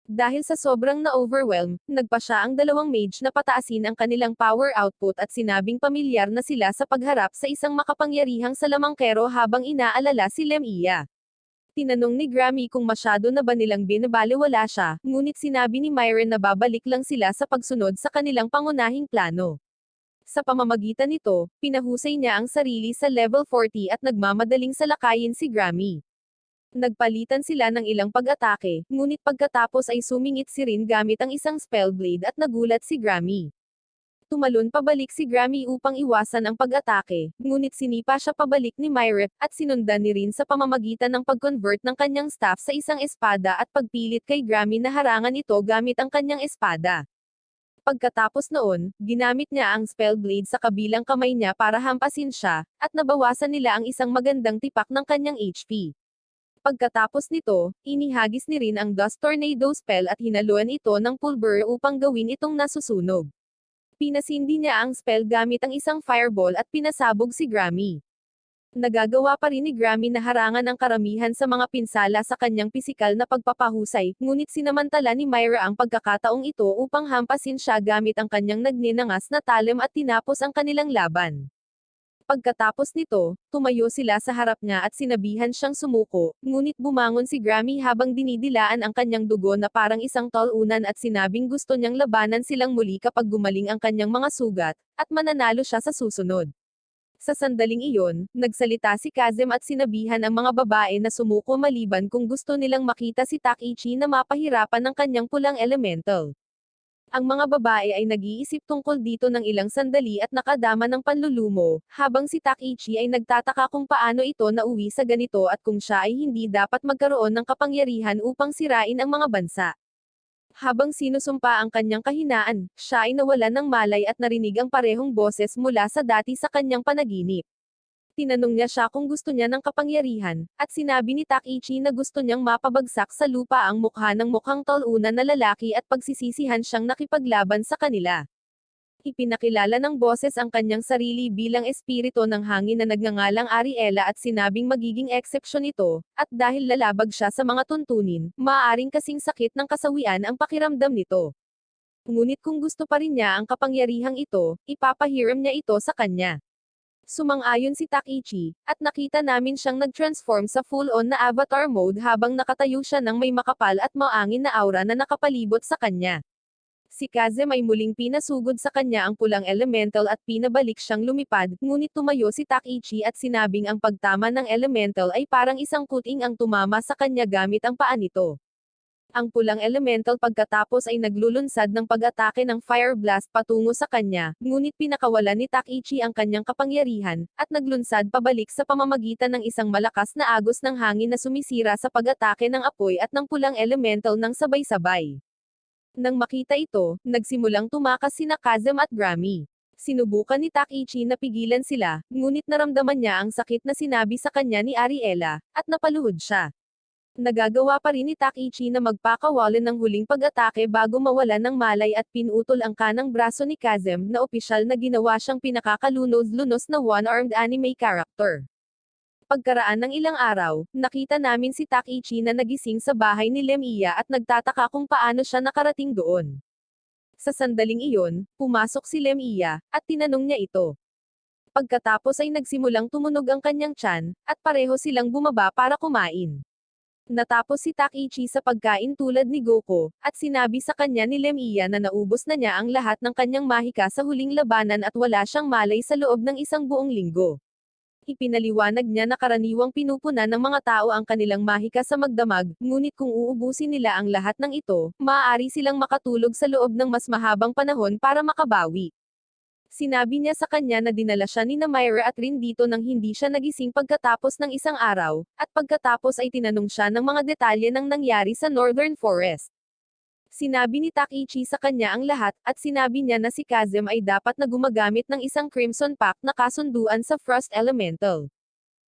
Dahil sa sobrang na-overwhelm, nagpa siya ang dalawang mage na pataasin ang kanilang power output at sinabing pamilyar na sila sa pagharap sa isang makapangyarihang salamangkero habang inaalala si Lemia. Tinanong ni Grammy kung masyado na ba nilang binabalewala siya, ngunit sinabi ni Myron na babalik lang sila sa pagsunod sa kanilang pangunahing plano. Sa pamamagitan nito, pinahusay niya ang sarili sa level 40 at nagmamadaling salakayin si Grammy. Nagpalitan sila ng ilang pag-atake, ngunit pagkatapos ay sumingit si Rin gamit ang isang spellblade at nagulat si Grammy. Tumalon pabalik si Grammy upang iwasan ang pag-atake, ngunit sinipa siya pabalik ni Myra, at sinundan ni Rin sa pamamagitan ng pag-convert ng kanyang staff sa isang espada at pagpilit kay Grammy na harangan ito gamit ang kanyang espada. Pagkatapos noon, ginamit niya ang spellblade sa kabilang kamay niya para hampasin siya, at nabawasan nila ang isang magandang tipak ng kanyang HP. Pagkatapos nito, inihagis ni Rin ang Dust Tornado spell at hinaluan ito ng pulver upang gawin itong nasusunog. Pinasindi niya ang spell gamit ang isang fireball at pinasabog si Grammy. Nagagawa pa rin ni Grammy na harangan ang karamihan sa mga pinsala sa kanyang pisikal na pagpapahusay, ngunit sinamantala ni Myra ang pagkakataong ito upang hampasin siya gamit ang kanyang nagninangas na talem at tinapos ang kanilang laban. Pagkatapos nito, tumayo sila sa harap niya at sinabihan siyang sumuko, ngunit bumangon si Grammy habang dinidilaan ang kanyang dugo na parang isang talunan at sinabing gusto niyang labanan silang muli kapag gumaling ang kanyang mga sugat, at mananalo siya sa susunod. Sa sandaling iyon, nagsalita si Kazem at sinabihan ang mga babae na sumuko maliban kung gusto nilang makita si Takichi na mapahirapan ng kanyang pulang elemental. Ang mga babae ay nag-iisip tungkol dito ng ilang sandali at nakadama ng panlulumo, habang si Takichi ay nagtataka kung paano ito nauwi sa ganito at kung siya ay hindi dapat magkaroon ng kapangyarihan upang sirain ang mga bansa. Habang sinusumpa ang kanyang kahinaan, siya ay nawalan ng malay at narinig ang parehong boses mula sa dati sa kanyang panaginip. Tinanong niya siya kung gusto niya ng kapangyarihan, at sinabi ni Takichi na gusto niyang mapabagsak sa lupa ang mukha ng mukhang talunan na lalaki at pagsisisihan siyang nakipaglaban sa kanila. Ipinakilala ng boses ang kanyang sarili bilang espiritu ng hangin na nagngangalang Ariela at sinabing magiging eksepsyon ito, at dahil lalabag siya sa mga tuntunin, maaaring kasing sakit ng kasawian ang pakiramdam nito. Ngunit kung gusto pa rin niya ang kapangyarihang ito, ipapahiram niya ito sa kanya. Sumang-ayon si Takichi, at nakita namin siyang nag-transform sa full-on na avatar mode habang nakatayo siya ng may makapal at maangin na aura na nakapalibot sa kanya. Si Kazem ay muling pinasugod sa kanya ang pulang elemental at pinabalik siyang lumipad, ngunit tumayo si Takichi at sinabing ang pagtama ng elemental ay parang isang kuting ang tumama sa kanya gamit ang paa nito. Ang pulang elemental pagkatapos ay naglulunsad ng pag-atake ng Fire Blast patungo sa kanya, ngunit pinakawalan ni Takichi ang kanyang kapangyarihan, at naglunsad pabalik sa pamamagitan ng isang malakas na agos ng hangin na sumisira sa pag-atake ng apoy at ng pulang elemental ng sabay-sabay. Nang makita ito, nagsimulang tumakas sina Kazem at Grammy. Sinubukan ni Takichi na pigilan sila, ngunit naramdaman niya ang sakit na sinabi sa kanya ni Ariela, at napaluhod siya. Nagagawa pa rin ni Takichi na magpakawalan ng huling pag-atake bago mawalan ng malay at pinutol ang kanang braso ni Kazem na opisyal na ginawa siyang pinakakalunos-lunos na one-armed anime character. Pagkaraan ng ilang araw, nakita namin si Takichi na nagising sa bahay ni Lemia at nagtataka kung paano siya nakarating doon. Sa sandaling iyon, pumasok si Lemia, at tinanong niya ito. Pagkatapos ay nagsimulang tumunog ang kanyang tiyan, at pareho silang bumaba para kumain. Natapos si Takichi sa pagkain tulad ni Goko, at sinabi sa kanya ni Lemiya na naubos na niya ang lahat ng kanyang mahika sa huling labanan at wala siyang malay sa loob ng isang buong linggo. Ipinaliwanag niya na karaniwang pinupunan ng mga tao ang kanilang mahika sa magdamag, ngunit kung uubusin nila ang lahat ng ito, maaari silang makatulog sa loob ng mas mahabang panahon para makabawi. Sinabi niya sa kanya na dinala siya ni Myra at Rin dito nang hindi siya nagising pagkatapos ng isang araw, at pagkatapos ay tinanong siya ng mga detalye ng nangyari sa Northern Forest. Sinabi ni Takichi sa kanya ang lahat, at sinabi niya na si Kazem ay dapat na gumagamit ng isang Crimson Pact na kasunduan sa Frost Elemental.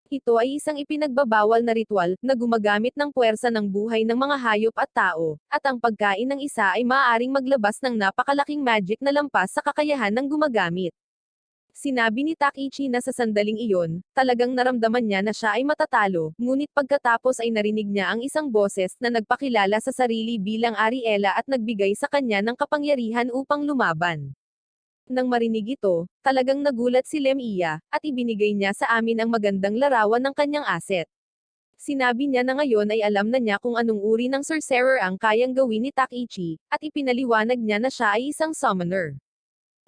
Ito ay isang ipinagbabawal na ritual, na gumagamit ng puwersa ng buhay ng mga hayop at tao, at ang pagkain ng isa ay maaaring maglabas ng napakalaking magic na lampas sa kakayahan ng gumagamit. Sinabi ni Takichi na sa sandaling iyon, talagang naramdaman niya na siya ay matatalo, ngunit pagkatapos ay narinig niya ang isang boses na nagpakilala sa sarili bilang Ariela at nagbigay sa kanya ng kapangyarihan upang lumaban. Nang marinig ito, talagang nagulat si Lemiya, at ibinigay niya sa amin ang magandang larawan ng kanyang asset. Sinabi niya na ngayon ay alam na niya kung anong uri ng sorcerer ang kayang gawin ni Takichi, at ipinaliwanag niya na siya ay isang summoner.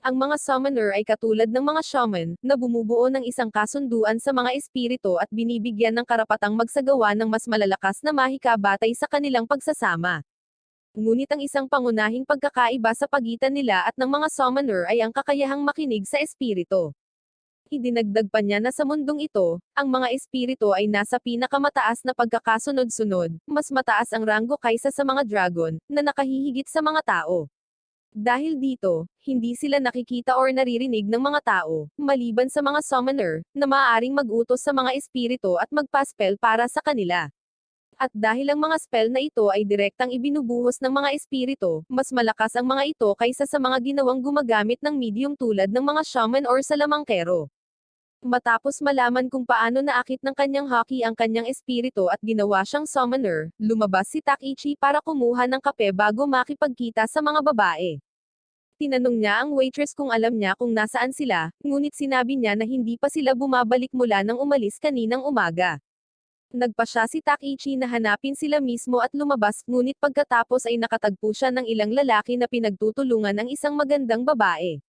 Ang mga summoner ay katulad ng mga shaman, na bumubuo ng isang kasunduan sa mga espiritu at binibigyan ng karapatang magsagawa ng mas malalakas na mahika batay sa kanilang pagsasama. Ngunit ang isang pangunahing pagkakaiba sa pagitan nila at ng mga summoner ay ang kakayahang makinig sa espiritu. Idinagdag pa niya na sa mundong ito, ang mga espiritu ay nasa pinakamataas na pagkakasunod-sunod, mas mataas ang ranggo kaysa sa mga dragon, na nakahihigit sa mga tao. Dahil dito, hindi sila nakikita or naririnig ng mga tao, maliban sa mga summoner, na maaaring mag-utos sa mga espiritu at magpa-spell para sa kanila. At dahil ang mga spell na ito ay direktang ibinubuhos ng mga espiritu, mas malakas ang mga ito kaysa sa mga ginawang gumagamit ng medium tulad ng mga shaman or salamangkero. Matapos malaman kung paano naakit ng kanyang haki ang kanyang espiritu at ginawa siyang summoner, lumabas si Takichi para kumuha ng kape bago makipagkita sa mga babae. Tinanong niya ang waitress kung alam niya kung nasaan sila, ngunit sinabi niya na hindi pa sila bumabalik mula nang umalis kaninang umaga. Nagpa siya si Takichi na hanapin sila mismo at lumabas, ngunit pagkatapos ay nakatagpo siya ng ilang lalaki na pinagtutulungan ng isang magandang babae.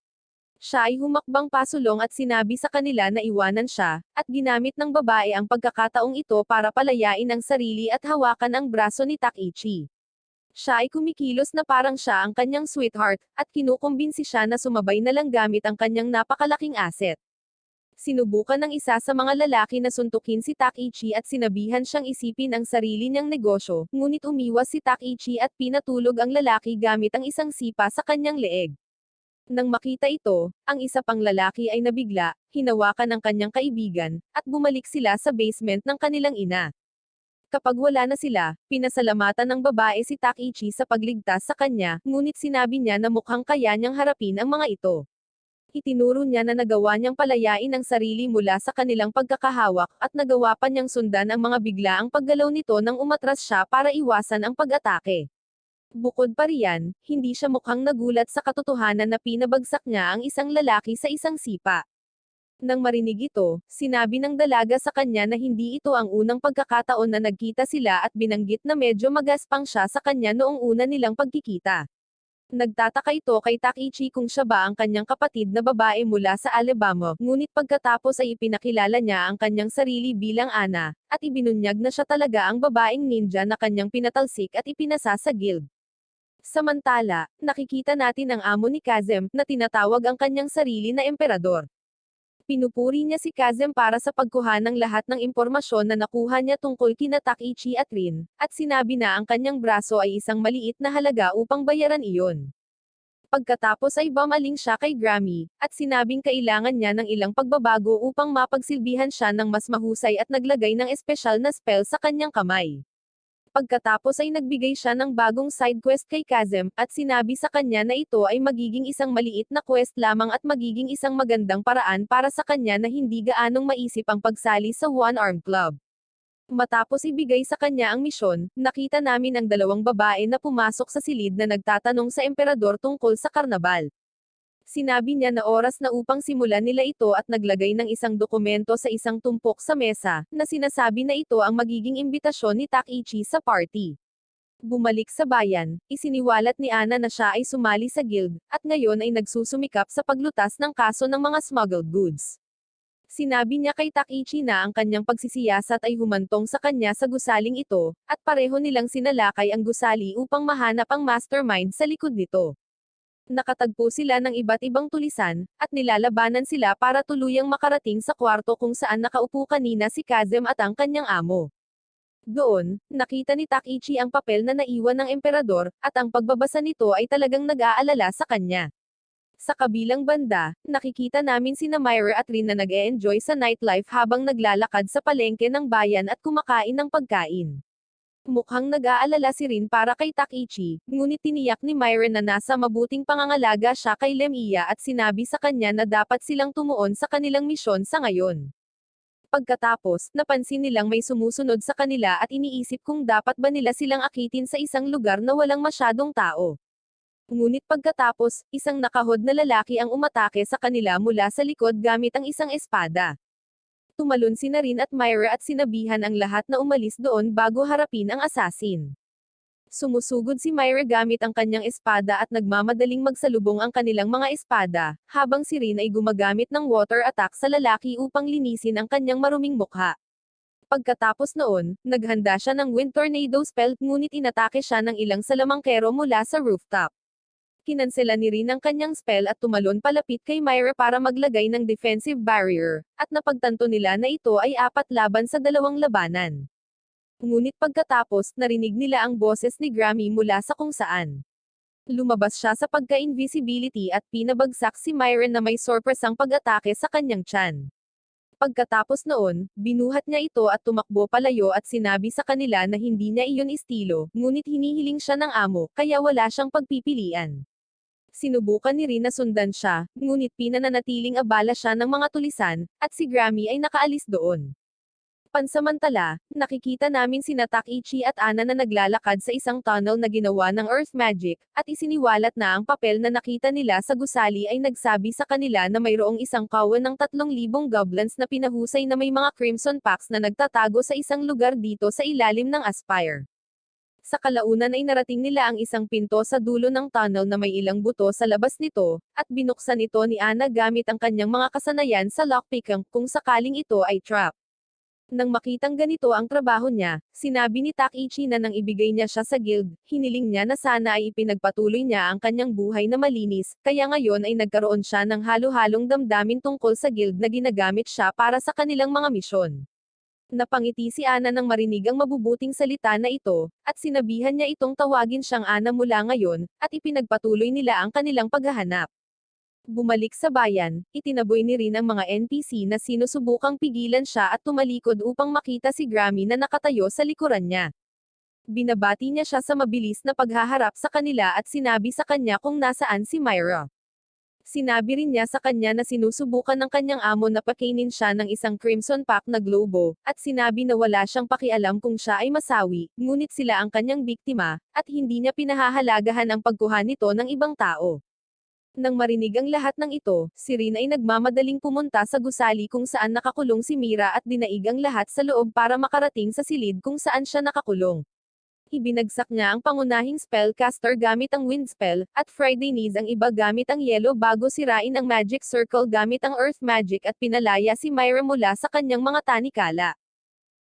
Siya ay humakbang pasulong at sinabi sa kanila na iwanan siya, at ginamit ng babae ang pagkakataong ito para palayain ang sarili at hawakan ang braso ni Takichi. Siya ay kumikilos na parang siya ang kanyang sweetheart, at kinukumbinsi siya na sumabay na lang gamit ang kanyang napakalaking asset. Sinubukan ng isa sa mga lalaki na suntukin si Takichi at sinabihan siyang isipin ang sarili niyang negosyo, ngunit umiwas si Takichi at pinatulog ang lalaki gamit ang isang sipa sa kanyang leeg. Nang makita ito, ang isa pang lalaki ay nabigla, hinawakan ng kanyang kaibigan, at bumalik sila sa basement ng kanilang ina. Kapag wala na sila, pinasalamatan ng babae si Takichi sa pagligtas sa kanya, ngunit sinabi niya na mukhang kaya niyang harapin ang mga ito. Itinuro niya na nagawa niyang palayain ang sarili mula sa kanilang pagkakahawak, at nagawa pa niyang sundan ang mga biglaang paggalaw nito nang umatras siya para iwasan ang pag-atake. Bukod pa riyan, hindi siya mukhang nagulat sa katotohanan na pinabagsak niya ang isang lalaki sa isang sipa. Nang marinig ito, sinabi ng dalaga sa kanya na hindi ito ang unang pagkakataon na nagkita sila at binanggit na medyo magaspang siya sa kanya noong una nilang pagkikita. Nagtataka ito kay Takichi kung siya ba ang kanyang kapatid na babae mula sa Alabama, ngunit pagkatapos ay ipinakilala niya ang kanyang sarili bilang Ana, at ibinunyag na siya talaga ang babaeng ninja na kanyang pinatalsik at ipinasa sa guild. Samantala, nakikita natin ang amo ni Kazem, na tinatawag ang kanyang sarili na emperador. Pinupuri niya si Kazem para sa pagkuha ng lahat ng impormasyon na nakuha niya tungkol kina Takichi at Rin, at sinabi na ang kanyang braso ay isang maliit na halaga upang bayaran iyon. Pagkatapos ay bumaling siya kay Grammy, at sinabing kailangan niya ng ilang pagbabago upang mapagsilbihan siya ng mas mahusay at naglagay ng espesyal na spell sa kanyang kamay. Pagkatapos ay nagbigay siya ng bagong side quest kay Kazem, at sinabi sa kanya na ito ay magiging isang maliit na quest lamang at magiging isang magandang paraan para sa kanya na hindi gaanong maisip ang pagsali sa One Arm Club. Matapos ibigay sa kanya ang misyon, nakita namin ang dalawang babae na pumasok sa silid na nagtatanong sa emperador tungkol sa karnabal. Sinabi niya na oras na upang simulan nila ito at naglagay ng isang dokumento sa isang tumpok sa mesa, na sinasabi na ito ang magiging imbitasyon ni Takichi sa party. Bumalik sa bayan, isiniwalat ni Ana na siya ay sumali sa guild, at ngayon ay nagsusumikap sa paglutas ng kaso ng mga smuggled goods. Sinabi niya kay Takichi na ang kanyang pagsisiyasat ay humantong sa kanya sa gusaling ito, at pareho nilang sinalakay ang gusali upang mahanap ang mastermind sa likod nito. Nakatagpo sila ng iba't ibang tulisan, at nilalabanan sila para tuluyang makarating sa kwarto kung saan nakaupo kanina si Kazem at ang kanyang amo. Doon, nakita ni Takichi ang papel na naiwan ng emperador, at ang pagbabasa nito ay talagang nag-aalala sa kanya. Sa kabilang banda, nakikita namin sina Myra at Rin na nag-e-enjoy sa nightlife habang naglalakad sa palengke ng bayan at kumakain ng pagkain. Mukhang nag-aalala si Rin para kay Takichi, ngunit tiniyak ni Myra na nasa mabuting pangangalaga siya kay Lemia at sinabi sa kanya na dapat silang tumuon sa kanilang misyon sa ngayon. Pagkatapos, napansin nilang may sumusunod sa kanila at iniisip kung dapat ba nila silang akitin sa isang lugar na walang masyadong tao. Ngunit pagkatapos, isang nakahod na lalaki ang umatake sa kanila mula sa likod gamit ang isang espada. Tumalon si Rin at Myra at sinabihan ang lahat na umalis doon bago harapin ang assassin. Sumusugod si Myra gamit ang kanyang espada at nagmamadaling magsalubong ang kanilang mga espada, habang si Rin ay gumagamit ng water attack sa lalaki upang linisin ang kanyang maruming mukha. Pagkatapos noon, naghanda siya ng wind tornado spell, ngunit inatake siya ng ilang salamangkero mula sa rooftop. Kinansela ni Rin ang kanyang spell at tumalon palapit kay Myra para maglagay ng defensive barrier, at napagtanto nila na ito ay 4 laban sa 2 labanan. Ngunit pagkatapos, narinig nila ang boses ni Grammy mula sa kung saan. Lumabas siya sa pagka-invisibility at pinabagsak si Myra na may sorpresang pag-atake sa kanyang tiyan. Pagkatapos noon, binuhat niya ito at tumakbo palayo at sinabi sa kanila na hindi niya iyon estilo, ngunit hinihiling siya ng amo, kaya wala siyang pagpipilian. Sinubukan ni Rin na sundan siya, ngunit pinananatiling abala siya ng mga tulisan, at si Grammy ay nakaalis doon. Pansamantala, nakikita namin sina Takichi at Ana na naglalakad sa isang tunnel na ginawa ng Earth Magic, at isiniwalat na ang papel na nakita nila sa gusali ay nagsabi sa kanila na mayroong isang kawan ng 3,000 goblins na pinahusay na may mga Crimson Packs na nagtatago sa isang lugar dito sa ilalim ng Aspire. Sa kalaunan ay narating nila ang isang pinto sa dulo ng tunnel na may ilang buto sa labas nito, at binuksan ito ni Ana gamit ang kanyang mga kasanayan sa lockpicking kung sakaling ito ay trap. Nang makitang ganito ang trabaho niya, sinabi ni Takichi na nang ibigay niya siya sa guild, hiniling niya na sana ay ipinagpatuloy niya ang kanyang buhay na malinis, kaya ngayon ay nagkaroon siya ng halo-halong damdamin tungkol sa guild na ginagamit siya para sa kanilang mga misyon. Napangiti si Ana nang marinig ang mabubuting salita na ito, at sinabihan niya itong tawagin siyang Ana mula ngayon, at ipinagpatuloy nila ang kanilang paghahanap. Bumalik sa bayan, itinaboy ni Rin ang mga NPC na sinusubukang pigilan siya at tumalikod upang makita si Grammy na nakatayo sa likuran niya. Binabati niya siya sa mabilis na paghaharap sa kanila at sinabi sa kanya kung nasaan si Myra. Sinabi rin niya sa kanya na sinusubukan ng kanyang amo na pakainin siya ng isang Crimson Pack na globo, at sinabi na wala siyang pakialam kung siya ay masawi, ngunit sila ang kanyang biktima, at hindi niya pinahahalagahan ang pagkuha nito ng ibang tao. Nang marinig ang lahat ng ito, si Rin ay nagmamadaling pumunta sa gusali kung saan nakakulong si Mira at dinaig ang lahat sa loob para makarating sa silid kung saan siya nakakulong. Ibinagsak niya ang pangunahing spellcaster gamit ang wind spell, at Friday Knees ang iba gamit ang yellow bago sirain ang magic circle gamit ang earth magic at pinalaya si Myra mula sa kanyang mga tanikala.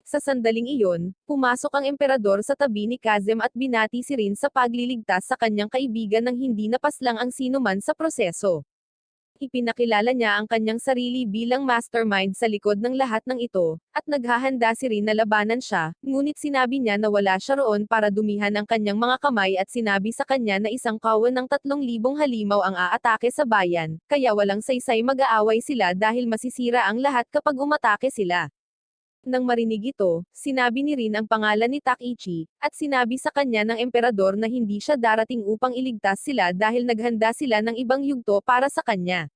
Sa sandaling iyon, pumasok ang emperador sa tabi ni Kazem at binati si Rin sa pagliligtas sa kanyang kaibigan nang hindi napaslang ang sinuman sa proseso. Ipinakilala niya ang kanyang sarili bilang mastermind sa likod ng lahat ng ito, at naghahanda si Rin na labanan siya, ngunit sinabi niya na wala siya roon para dumihan ang kanyang mga kamay at sinabi sa kanya na isang kawan ng 3,000 halimaw ang aatake sa bayan, kaya walang saysay mag-aaway sila dahil masisira ang lahat kapag umatake sila. Nang marinig ito, sinabi ni Rin ang pangalan ni Takichi, at sinabi sa kanya ng emperador na hindi siya darating upang iligtas sila dahil naghanda sila ng ibang yugto para sa kanya.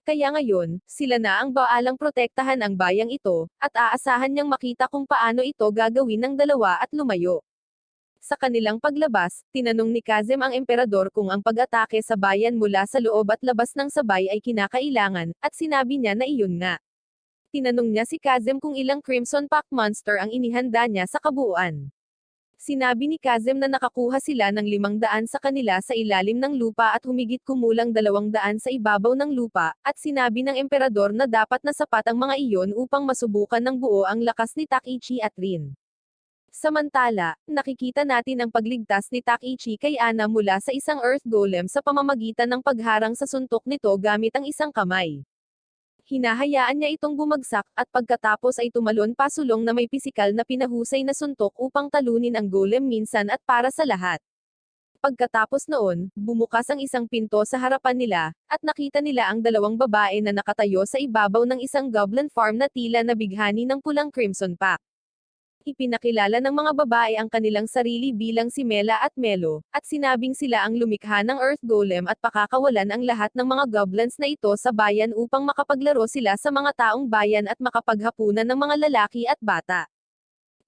Kaya ngayon, sila na ang baalang protektahan ang bayang ito, at aasahan niyang makita kung paano ito gagawin ng dalawa at lumayo. Sa kanilang paglabas, tinanong ni Kazem ang emperador kung ang pag-atake sa bayan mula sa loob at labas ng sabay ay kinakailangan, at sinabi niya na iyon nga. Tinanong niya si Kazem kung ilang Crimson Pact monster ang inihanda niya sa kabuuan. Sinabi ni Kazem na nakakuha sila ng 500 sa kanila sa ilalim ng lupa at humigit kumulang 200 sa ibabaw ng lupa, at sinabi ng emperador na dapat na sapat ang mga iyon upang masubukan ng buo ang lakas ni Takichi at Rin. Samantala, nakikita natin ang pagligtas ni Takichi kay Ana mula sa isang Earth Golem sa pamamagitan ng pagharang sa suntok nito gamit ang isang kamay. Hinahayaan niya itong bumagsak, at pagkatapos ay tumalon pasulong na may pisikal na pinahusay na suntok upang talunin ang golem minsan at para sa lahat. Pagkatapos noon, bumukas ang isang pinto sa harapan nila, at nakita nila ang dalawang babae na nakatayo sa ibabaw ng isang goblin farm na tila nabighani ng pulang Crimson Pact. Ipinakilala ng mga babae ang kanilang sarili bilang si Mela at Melo, at sinabing sila ang lumikha ng Earth Golem at pakakawalan ang lahat ng mga goblins na ito sa bayan upang makapaglaro sila sa mga taong bayan at makapaghapunan ng mga lalaki at bata.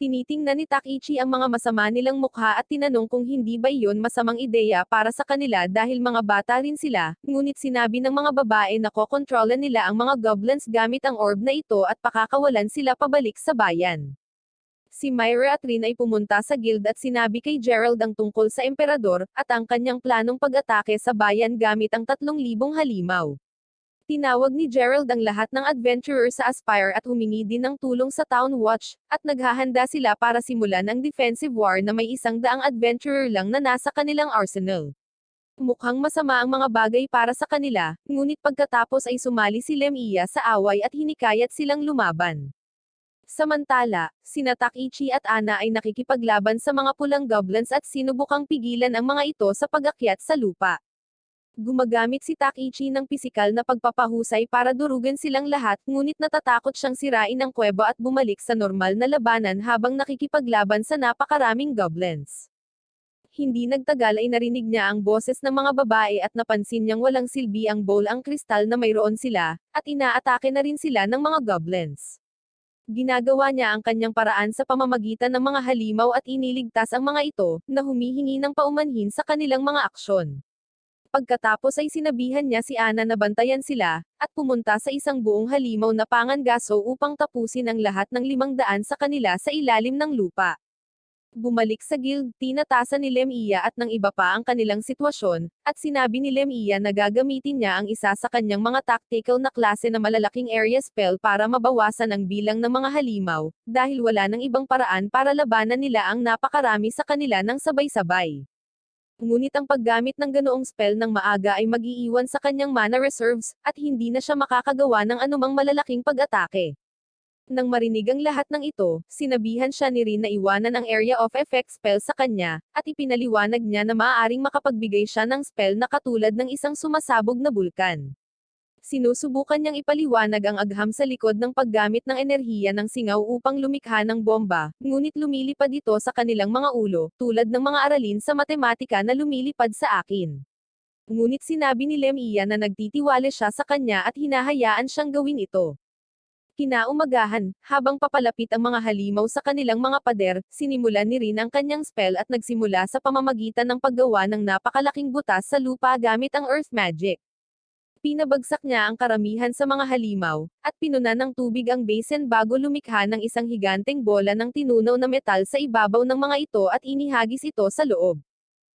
Tinitingnan ni Takichi ang mga masama nilang mukha at tinanong kung hindi ba iyon masamang ideya para sa kanila dahil mga bata rin sila, ngunit sinabi ng mga babae na kokontrolan nila ang mga goblins gamit ang orb na ito at pakakawalan sila pabalik sa bayan. Si Myra at Rin ay pumunta sa guild at sinabi kay Gerald ang tungkol sa emperador, at ang kanyang planong pag-atake sa bayan gamit ang 3,000 halimaw. Tinawag ni Gerald ang lahat ng adventurer sa Aspire at humingi din ng tulong sa Town Watch, at naghahanda sila para simulan ang defensive war na may 100 adventurer lang na nasa kanilang arsenal. Mukhang masama ang mga bagay para sa kanila, ngunit pagkatapos ay sumali si Lemia sa away at hinikayat silang lumaban. Samantala, sina Takichi at Ana ay nakikipaglaban sa mga pulang goblins at sinubukang pigilan ang mga ito sa pag-akyat sa lupa. Gumagamit si Takichi ng pisikal na pagpapahusay para durugan silang lahat, ngunit natatakot siyang sirain ang kuweba at bumalik sa normal na labanan habang nakikipaglaban sa napakaraming goblins. Hindi nagtagal ay narinig niya ang boses ng mga babae at napansin niyang walang silbi ang bowl ang kristal na mayroon sila, at inaatake na rin sila ng mga goblins. Ginagawa niya ang kanyang paraan sa pamamagitan ng mga halimaw at iniligtas ang mga ito, na humihingi ng paumanhin sa kanilang mga aksyon. Pagkatapos ay sinabihan niya si Ana na bantayan sila, at pumunta sa isang buong halimaw na pangangaso upang tapusin ang lahat ng 500 sa kanila sa ilalim ng lupa. Bumalik sa guild, tinatasan ni Lemia at ng iba pa ang kanilang sitwasyon, at sinabi ni Lemia na gagamitin niya ang isa sa kanyang mga tactical na klase na malalaking area spell para mabawasan ang bilang ng mga halimaw, dahil wala nang ibang paraan para labanan nila ang napakarami sa kanila ng sabay-sabay. Ngunit ang paggamit ng ganoong spell ng maaga ay mag-iiwan sa kanyang mana reserves, at hindi na siya makakagawa ng anumang malalaking pag-atake. Nang marinig ang lahat ng ito, sinabihan siya ni Rin na iwanan ang area of effect spell sa kanya, at ipinaliwanag niya na maaaring makapagbigay siya ng spell na katulad ng isang sumasabog na bulkan. Sinusubukan niyang ipaliwanag ang agham sa likod ng paggamit ng enerhiya ng singaw upang lumikha ng bomba, ngunit lumilipad ito sa kanilang mga ulo, tulad ng mga aralin sa matematika na lumilipad sa akin. Ngunit sinabi ni Lemia na nagtitiwala siya sa kanya at hinahayaan siyang gawin ito. Kinaumagahan, habang papalapit ang mga halimaw sa kanilang mga pader, sinimulan ni Rin ang kanyang spell at nagsimula sa pamamagitan ng paggawa ng napakalaking butas sa lupa gamit ang earth magic. Pinabagsak niya ang karamihan sa mga halimaw, at pinunan ng tubig ang basin bago lumikha ng isang higanteng bola ng tinunaw na metal sa ibabaw ng mga ito at inihagis ito sa loob.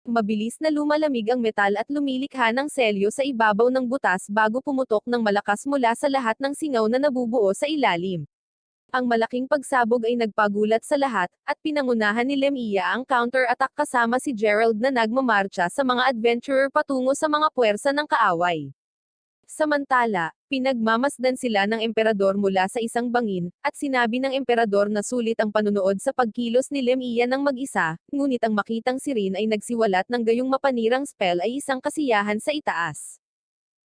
Mabilis na lumalamig ang metal at lumilikha ng selyo sa ibabaw ng butas bago pumutok ng malakas mula sa lahat ng singaw na nabubuo sa ilalim. Ang malaking pagsabog ay nagpagulat sa lahat, at pinangunahan ni Lemia ang counter-attack kasama si Gerald na nagmamarcha sa mga adventurer patungo sa mga puwersa ng kaaway. Samantala, pinagmamasdan sila ng emperador mula sa isang bangin, at sinabi ng emperador na sulit ang panunood sa pagkilos ni Lemia ng mag-isa, ngunit ang makitang si Rin ay nagsiwalat ng gayong mapanirang spell ay isang kasiyahan sa itaas.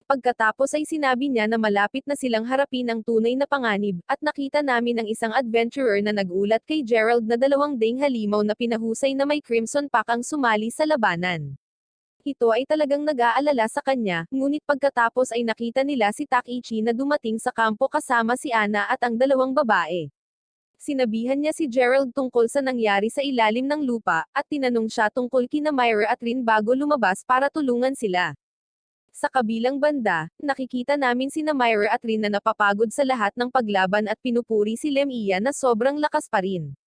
Pagkatapos ay sinabi niya na malapit na silang harapin ang tunay na panganib, at nakita namin ang isang adventurer na nagulat kay Gerald na 200 halimaw na pinahusay na may Crimson Pact ang sumali sa labanan. Ito ay talagang nag-aalala sa kanya, ngunit pagkatapos ay nakita nila si Takichi na dumating sa kampo kasama si Ana at ang dalawang babae. Sinabihan niya si Gerald tungkol sa nangyari sa ilalim ng lupa, at tinanong siya tungkol kina Myra at Rin bago lumabas para tulungan sila. Sa kabilang banda, nakikita namin sina Myra at Rin na napapagod sa lahat ng paglaban at pinupuri si Lemia na sobrang lakas pa rin.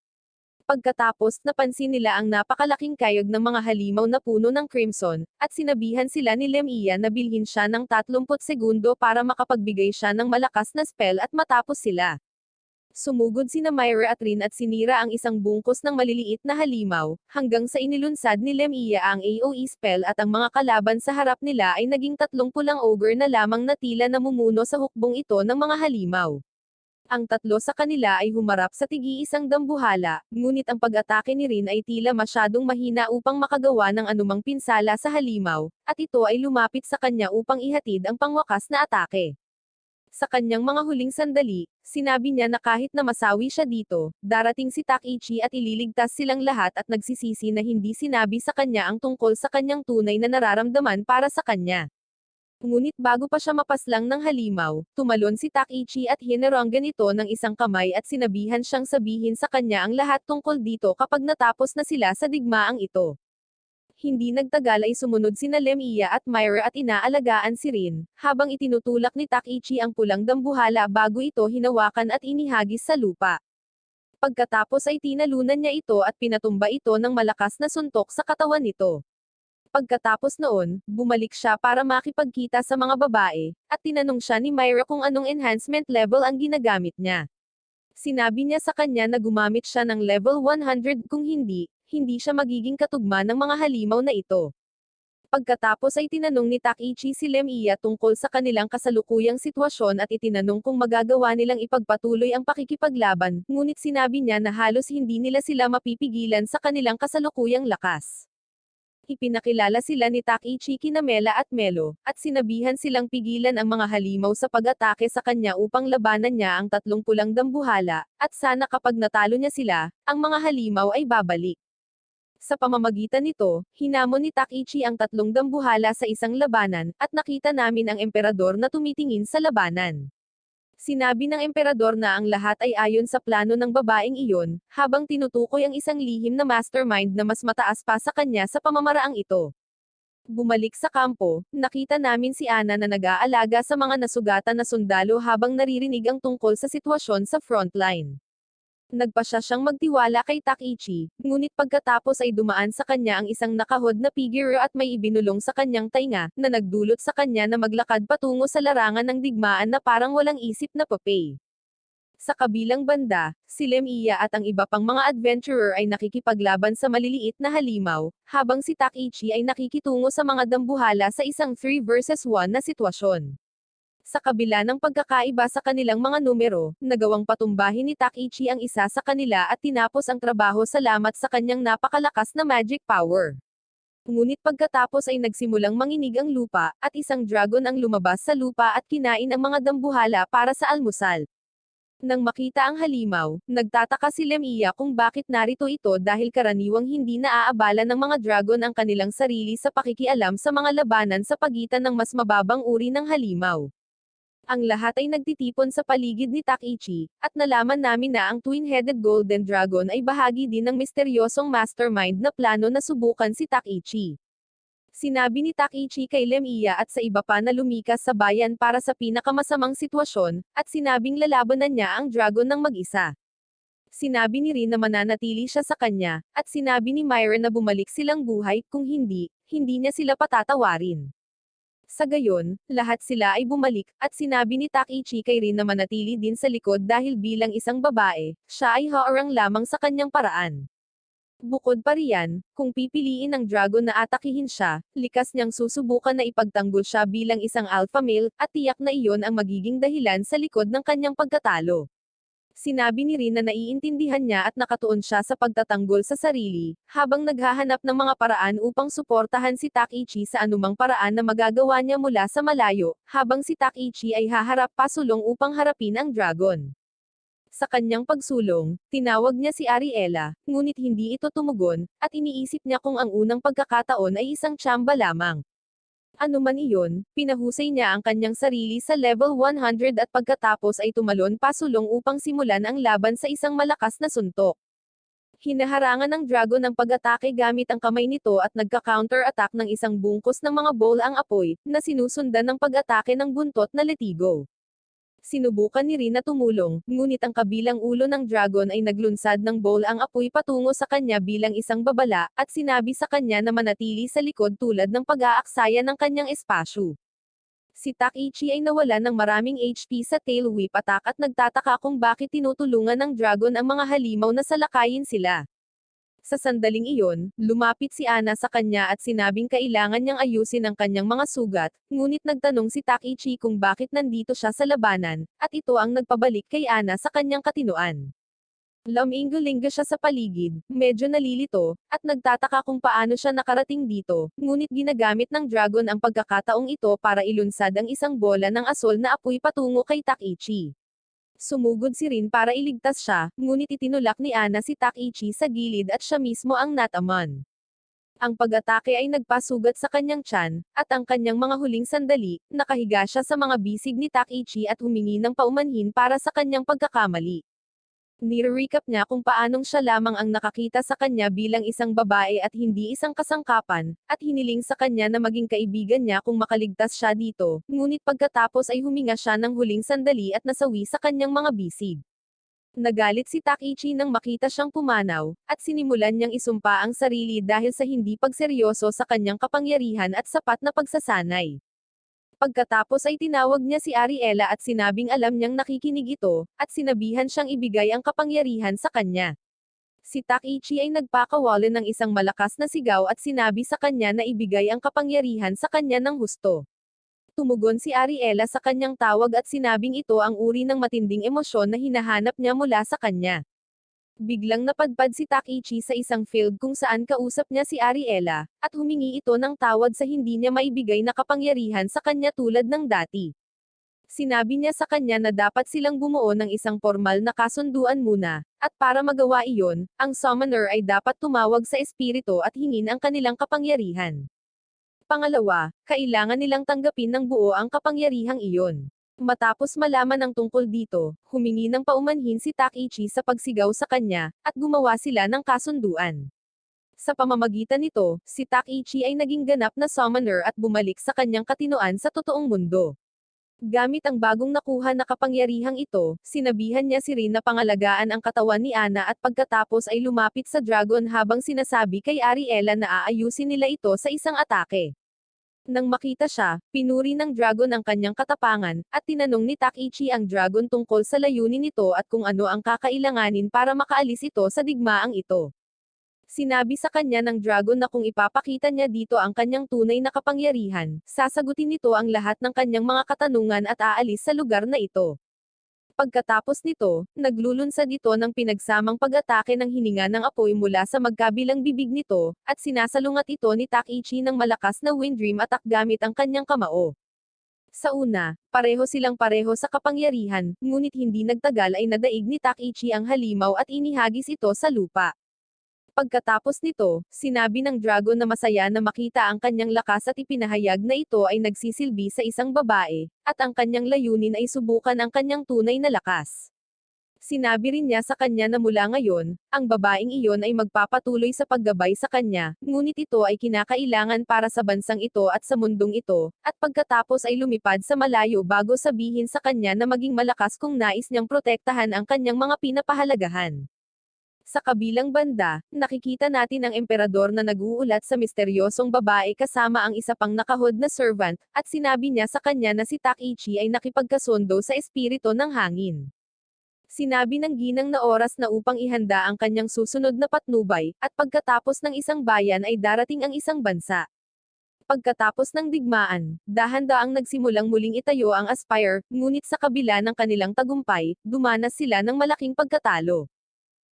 Pagkatapos, napansin nila ang napakalaking kayog ng mga halimaw na puno ng crimson, at sinabihan sila ni Lemia na bilhin siya ng 30 segundo para makapagbigay siya ng malakas na spell at matapos sila. Sumugod sina Myra at Rin at sinira ang isang bungkos ng maliliit na halimaw, hanggang sa inilunsad ni Lemia ang AoE spell at ang mga kalaban sa harap nila ay naging 30 pulang ogre na lamang na tila namumuno sa hukbong ito ng mga halimaw. Ang tatlo sa kanila ay humarap sa tigi-isang dambuhala, ngunit ang pag-atake ni Rin ay tila masyadong mahina upang makagawa ng anumang pinsala sa halimaw, at ito ay lumapit sa kanya upang ihatid ang pangwakas na atake. Sa kanyang mga huling sandali, sinabi niya na kahit na masawi siya dito, darating si Takichi at ililigtas silang lahat at nagsisisi na hindi sinabi sa kanya ang tungkol sa kanyang tunay na nararamdaman para sa kanya. Ngunit bago pa siya mapaslang ng halimaw, tumalon si Takichi at hinaranggan ito ng isang kamay at sinabihan siyang sabihin sa kanya ang lahat tungkol dito kapag natapos na sila sa digmaang ito. Hindi nagtagal ay sumunod sina Lemia at Myra at inaalagaan si Rin, habang itinutulak ni Takichi ang pulang dambuhala bago ito hinawakan at inihagis sa lupa. Pagkatapos ay tinalunan niya ito at pinatumba ito ng malakas na suntok sa katawan nito. Pagkatapos noon, bumalik siya para makipagkita sa mga babae, at tinanong siya ni Myra kung anong enhancement level ang ginagamit niya. Sinabi niya sa kanya na gumamit siya ng level 100 kung hindi, hindi siya magiging katugma ng mga halimaw na ito. Pagkatapos ay tinanong ni Takichi si Lemia tungkol sa kanilang kasalukuyang sitwasyon at itinanong kung magagawa nilang ipagpatuloy ang pakikipaglaban, ngunit sinabi niya na halos hindi nila sila mapipigilan sa kanilang kasalukuyang lakas. Ipinakilala sila ni Takichi kina Mela at Melo, at sinabihan silang pigilan ang mga halimaw sa pag-atake sa kanya upang labanan niya ang 30 pulang dambuhala, at sana kapag natalo niya sila, ang mga halimaw ay babalik. Sa pamamagitan nito, hinamon ni Takichi ang 3 dambuhala sa isang labanan, at nakita namin ang emperador na tumitingin sa labanan. Sinabi ng emperador na ang lahat ay ayon sa plano ng babaeng iyon, habang tinutukoy ang isang lihim na mastermind na mas mataas pa sa kanya sa pamamaraang ito. Bumalik sa kampo, nakita namin si Ana na nag-aalaga sa mga nasugatan na sundalo habang naririnig ang tungkol sa sitwasyon sa frontline. Nagpa siyang magtiwala kay Takichi, ngunit pagkatapos ay dumaan sa kanya ang isang nakahod na figure at may ibinulong sa kanyang tainga, na nagdulot sa kanya na maglakad patungo sa larangan ng digmaan na parang walang isip na papay. Sa kabilang banda, si Lemia at ang iba pang mga adventurer ay nakikipaglaban sa maliliit na halimaw, habang si Takichi ay nakikitungo sa mga dambuhala sa isang 3 versus 1 na sitwasyon. Sa kabila ng pagkakaiba sa kanilang mga numero, nagawang patumbahin ni Takichi ang isa sa kanila at tinapos ang trabaho salamat sa kanyang napakalakas na magic power. Ngunit pagkatapos ay nagsimulang manginig ang lupa, at isang dragon ang lumabas sa lupa at kinain ang mga dambuhala para sa almusal. Nang makita ang halimaw, nagtataka si Lemia kung bakit narito ito dahil karaniwang hindi naaabala ng mga dragon ang kanilang sarili sa pakikialam sa mga labanan sa pagitan ng mas mababang uri ng halimaw. Ang lahat ay nagtitipon sa paligid ni Takichi, at nalaman namin na ang twin-headed golden dragon ay bahagi din ng misteryosong mastermind na plano na subukan si Takichi. Sinabi ni Takichi kay Lemia at sa iba pa na lumikas sa bayan para sa pinakamasamang sitwasyon, at sinabing lalabanan niya ang dragon ng mag-isa. Sinabi ni Rin na mananatili siya sa kanya, at sinabi ni Myra na bumalik silang buhay, kung hindi, hindi niya sila patatawarin. Sa gayon, lahat sila ay bumalik, at sinabi ni Takichi kay Rin na manatili din sa likod dahil bilang isang babae, siya ay haorang lamang sa kanyang paraan. Bukod pa riyan, kung pipiliin ng dragon na atakihin siya, likas niyang susubukan na ipagtanggol siya bilang isang alpha male, at tiyak na iyon ang magiging dahilan sa likod ng kanyang pagkatalo. Sinabi ni Rin na naiintindihan niya at nakatuon siya sa pagtatanggol sa sarili, habang naghahanap ng mga paraan upang suportahan si Takichi sa anumang paraan na magagawa niya mula sa malayo, habang si Takichi ay haharap pasulong upang harapin ang dragon. Sa kanyang pagsulong, tinawag niya si Ariela, ngunit hindi ito tumugon, at iniisip niya kung ang unang pagkakataon ay isang tsamba lamang. Ano man iyon, pinahusay niya ang kanyang sarili sa level 100 at pagkatapos ay tumalon pasulong upang simulan ang laban sa isang malakas na suntok. Hinaharangan ng dragon ang pag-atake gamit ang kamay nito at nagka-counter-attack ng isang bungkus ng mga bowl ang apoy, na sinusundan ng pag-atake ng buntot na letigo. Sinubukan ni Rin na tumulong, ngunit ang kabilang ulo ng dragon ay naglunsad ng bowl ang apoy patungo sa kanya bilang isang babala, at sinabi sa kanya na manatili sa likod tulad ng pag-aaksaya ng kanyang espasyo. Si Takichi ay nawalan ng maraming HP sa tail whip attack at nagtataka kung bakit tinutulungan ng dragon ang mga halimaw na salakayin sila. Sa sandaling iyon, lumapit si Ana sa kanya at sinabing kailangan niyang ayusin ang kanyang mga sugat, ngunit nagtanong si Takichi kung bakit nandito siya sa labanan, at ito ang nagpabalik kay Ana sa kanyang katinoan. Laminggo-linggo siya sa paligid, medyo nalilito, at nagtataka kung paano siya nakarating dito, ngunit ginagamit ng dragon ang pagkakataong ito para ilunsad ang isang bola ng asol na apoy patungo kay Takichi. Sumugod si Rin para iligtas siya, ngunit itinulak ni Ana si Takichi sa gilid at siya mismo ang nataman. Ang pag-atake ay nagpasugat sa kanyang tiyan, at ang kanyang mga huling sandali, nakahiga siya sa mga bisig ni Takichi at humingi ng paumanhin para sa kanyang pagkakamali. Nire-recap niya kung paanong siya lamang ang nakakita sa kanya bilang isang babae at hindi isang kasangkapan, at hiniling sa kanya na maging kaibigan niya kung makaligtas siya dito, ngunit pagkatapos ay huminga siya ng huling sandali at nasawi sa kanyang mga bisig. Nagalit si Takichi nang makita siyang pumanaw, at sinimulan niyang isumpa ang sarili dahil sa hindi pagseryoso sa kanyang kapangyarihan at sapat na pagsasanay. Pagkatapos ay tinawag niya si Ariela at sinabing alam niyang nakikinig ito, at sinabihan siyang ibigay ang kapangyarihan sa kanya. Si Takichi ay nagpakawalan ng isang malakas na sigaw at sinabi sa kanya na ibigay ang kapangyarihan sa kanya ng husto. Tumugon si Ariela sa kanyang tawag at sinabing ito ang uri ng matinding emosyon na hinahanap niya mula sa kanya. Biglang napadpad si Takichi sa isang field kung saan kausap niya si Ariela, at humingi ito ng tawad sa hindi niya maibigay na kapangyarihan sa kanya tulad ng dati. Sinabi niya sa kanya na dapat silang bumuo ng isang formal na kasunduan muna, at para magawa iyon, ang summoner ay dapat tumawag sa espiritu at hingin ang kanilang kapangyarihan. Pangalawa, kailangan nilang tanggapin ng buo ang kapangyarihang iyon. Matapos malaman ang tungkol dito, humingi ng paumanhin si Takichi sa pagsigaw sa kanya, at gumawa sila ng kasunduan. Sa pamamagitan nito, si Takichi ay naging ganap na summoner at bumalik sa kanyang katinoan sa totoong mundo. Gamit ang bagong nakuha na kapangyarihang ito, sinabihan niya si Rin na pangalagaan ang katawan ni Ana at pagkatapos ay lumapit sa dragon habang sinasabi kay Ariela na aayusin nila ito sa isang atake. Nang makita siya, pinuri ng dragon ang kanyang katapangan, at tinanong ni Takichi ang dragon tungkol sa layunin nito at kung ano ang kakailanganin para makaalis ito sa digmaang ito. Sinabi sa kanya ng dragon na kung ipapakita niya dito ang kanyang tunay na kapangyarihan, sasagutin nito ang lahat ng kanyang mga katanungan at aalis sa lugar na ito. Pagkatapos nito, naglulunsad ito ng pinagsamang pag-atake ng hininga ng apoy mula sa magkabilang bibig nito, at sinasalungat ito ni Takichi ng malakas na wind dream attack gamit ang kanyang kamao. Sa una, pareho silang pareho sa kapangyarihan, ngunit hindi nagtagal ay nadaig ni Takichi ang halimaw at inihagis ito sa lupa. Pagkatapos nito, sinabi ng dragon na masaya na makita ang kanyang lakas at ipinahayag na ito ay nagsisilbi sa isang babae, at ang kanyang layunin ay subukan ang kanyang tunay na lakas. Sinabi rin niya sa kanya na mula ngayon, ang babaeng iyon ay magpapatuloy sa paggabay sa kanya, ngunit ito ay kinakailangan para sa bansang ito at sa mundong ito, at pagkatapos ay lumipad sa malayo bago sabihin sa kanya na maging malakas kung nais niyang protektahan ang kanyang mga pinapahalagahan. Sa kabilang banda, nakikita natin ang emperador na nag-uulat sa misteryosong babae kasama ang isa pang nakahod na servant, at sinabi niya sa kanya na si Takichi ay nakipagkasundo sa espiritu ng hangin. Sinabi ng ginang na oras na upang ihanda ang kanyang susunod na patnubay, at pagkatapos ng isang bayan ay darating ang isang bansa. Pagkatapos ng digmaan, dahan-daang nagsimulang muling itayo ang Aspire, ngunit sa kabila ng kanilang tagumpay, dumanas sila ng malaking pagkatalo.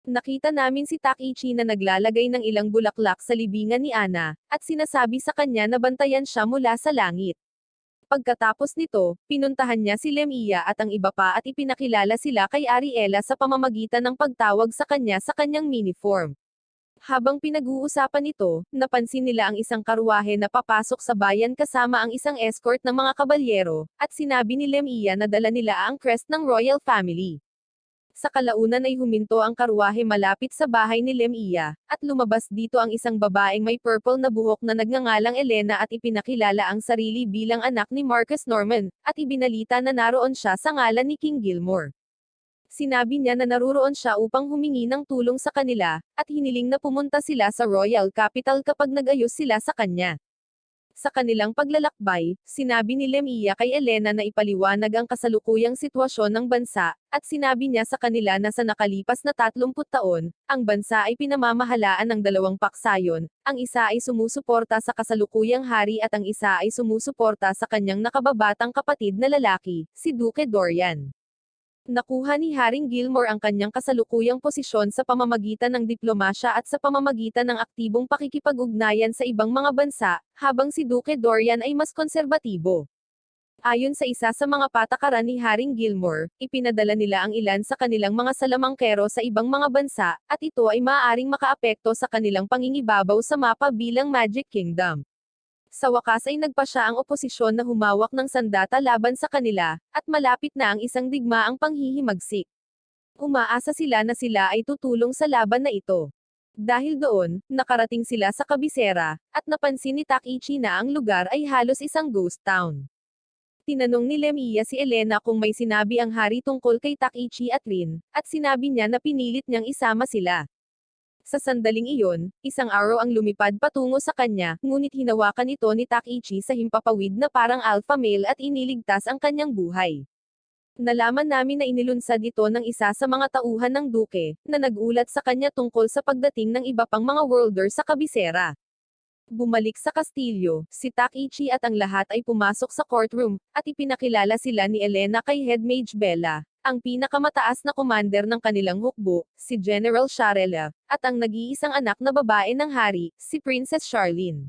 Nakita namin si Takichi na naglalagay ng ilang bulaklak sa libingan ni Ana, at sinasabi sa kanya na bantayan siya mula sa langit. Pagkatapos nito, pinuntahan niya si Lemia at ang iba pa at ipinakilala sila kay Ariela sa pamamagitan ng pagtawag sa kanya sa kanyang mini-form. Habang pinag-uusapan ito, napansin nila ang isang karwahe na papasok sa bayan kasama ang isang escort ng mga kabalyero, at sinabi ni Lemia na dala nila ang crest ng royal family. Sa kalaunan ay huminto ang karwahe malapit sa bahay ni Lemia, at lumabas dito ang isang babaeng may purple na buhok na nagngangalang Elena at ipinakilala ang sarili bilang anak ni Marcus Norman, at ibinalita na naroon siya sa ngalan ni King Gilmore. Sinabi niya na naruroon siya upang humingi ng tulong sa kanila, at hiniling na pumunta sila sa royal capital kapag nag-ayos sila sa kanya. Sa kanilang paglalakbay, sinabi ni Lemia kay Elena na ipaliwanag ang kasalukuyang sitwasyon ng bansa, at sinabi niya sa kanila na sa nakalipas na 30 taon, ang bansa ay pinamamahalaan ng dalawang paksayon, ang isa ay sumusuporta sa kasalukuyang hari at ang isa ay sumusuporta sa kanyang nakababatang kapatid na lalaki, si Duke Dorian. Nakuha ni Haring Gilmore ang kanyang kasalukuyang posisyon sa pamamagitan ng diplomasya at sa pamamagitan ng aktibong pakikipag-ugnayan sa ibang mga bansa, habang si Duke Dorian ay mas konserbatibo. Ayon sa isa sa mga patakaran ni Haring Gilmore, ipinadala nila ang ilan sa kanilang mga salamangkero sa ibang mga bansa, at ito ay maaaring makaapekto sa kanilang pangingibabaw sa mapa bilang Magic Kingdom. Sa wakas ay nagpa siya ang oposisyon na humawak ng sandata laban sa kanila, at malapit na ang isang digmaang panghihimagsik. Umaasa sila na sila ay tutulong sa laban na ito. Dahil doon, nakarating sila sa kabisera, at napansin ni Takichi na ang lugar ay halos isang ghost town. Tinanong ni Lemia si Elena kung may sinabi ang hari tungkol kay Takichi at Rin, at sinabi niya na pinilit niyang isama sila. Sa sandaling iyon, isang araw ang lumipad patungo sa kanya, ngunit hinawakan ito ni Takichi sa himpapawid na parang alpha male at iniligtas ang kanyang buhay. Nalaman namin na inilunsad ito ng isa sa mga tauhan ng duke, na nagulat sa kanya tungkol sa pagdating ng iba pang mga worlder sa kabisera. Bumalik sa kastilyo, si Takichi at ang lahat ay pumasok sa courtroom, at ipinakilala sila ni Elena kay Head Mage Bella, ang pinakamataas na commander ng kanilang hukbo, si General Sharela, at ang nag-iisang anak na babae ng hari, si Princess Charlene.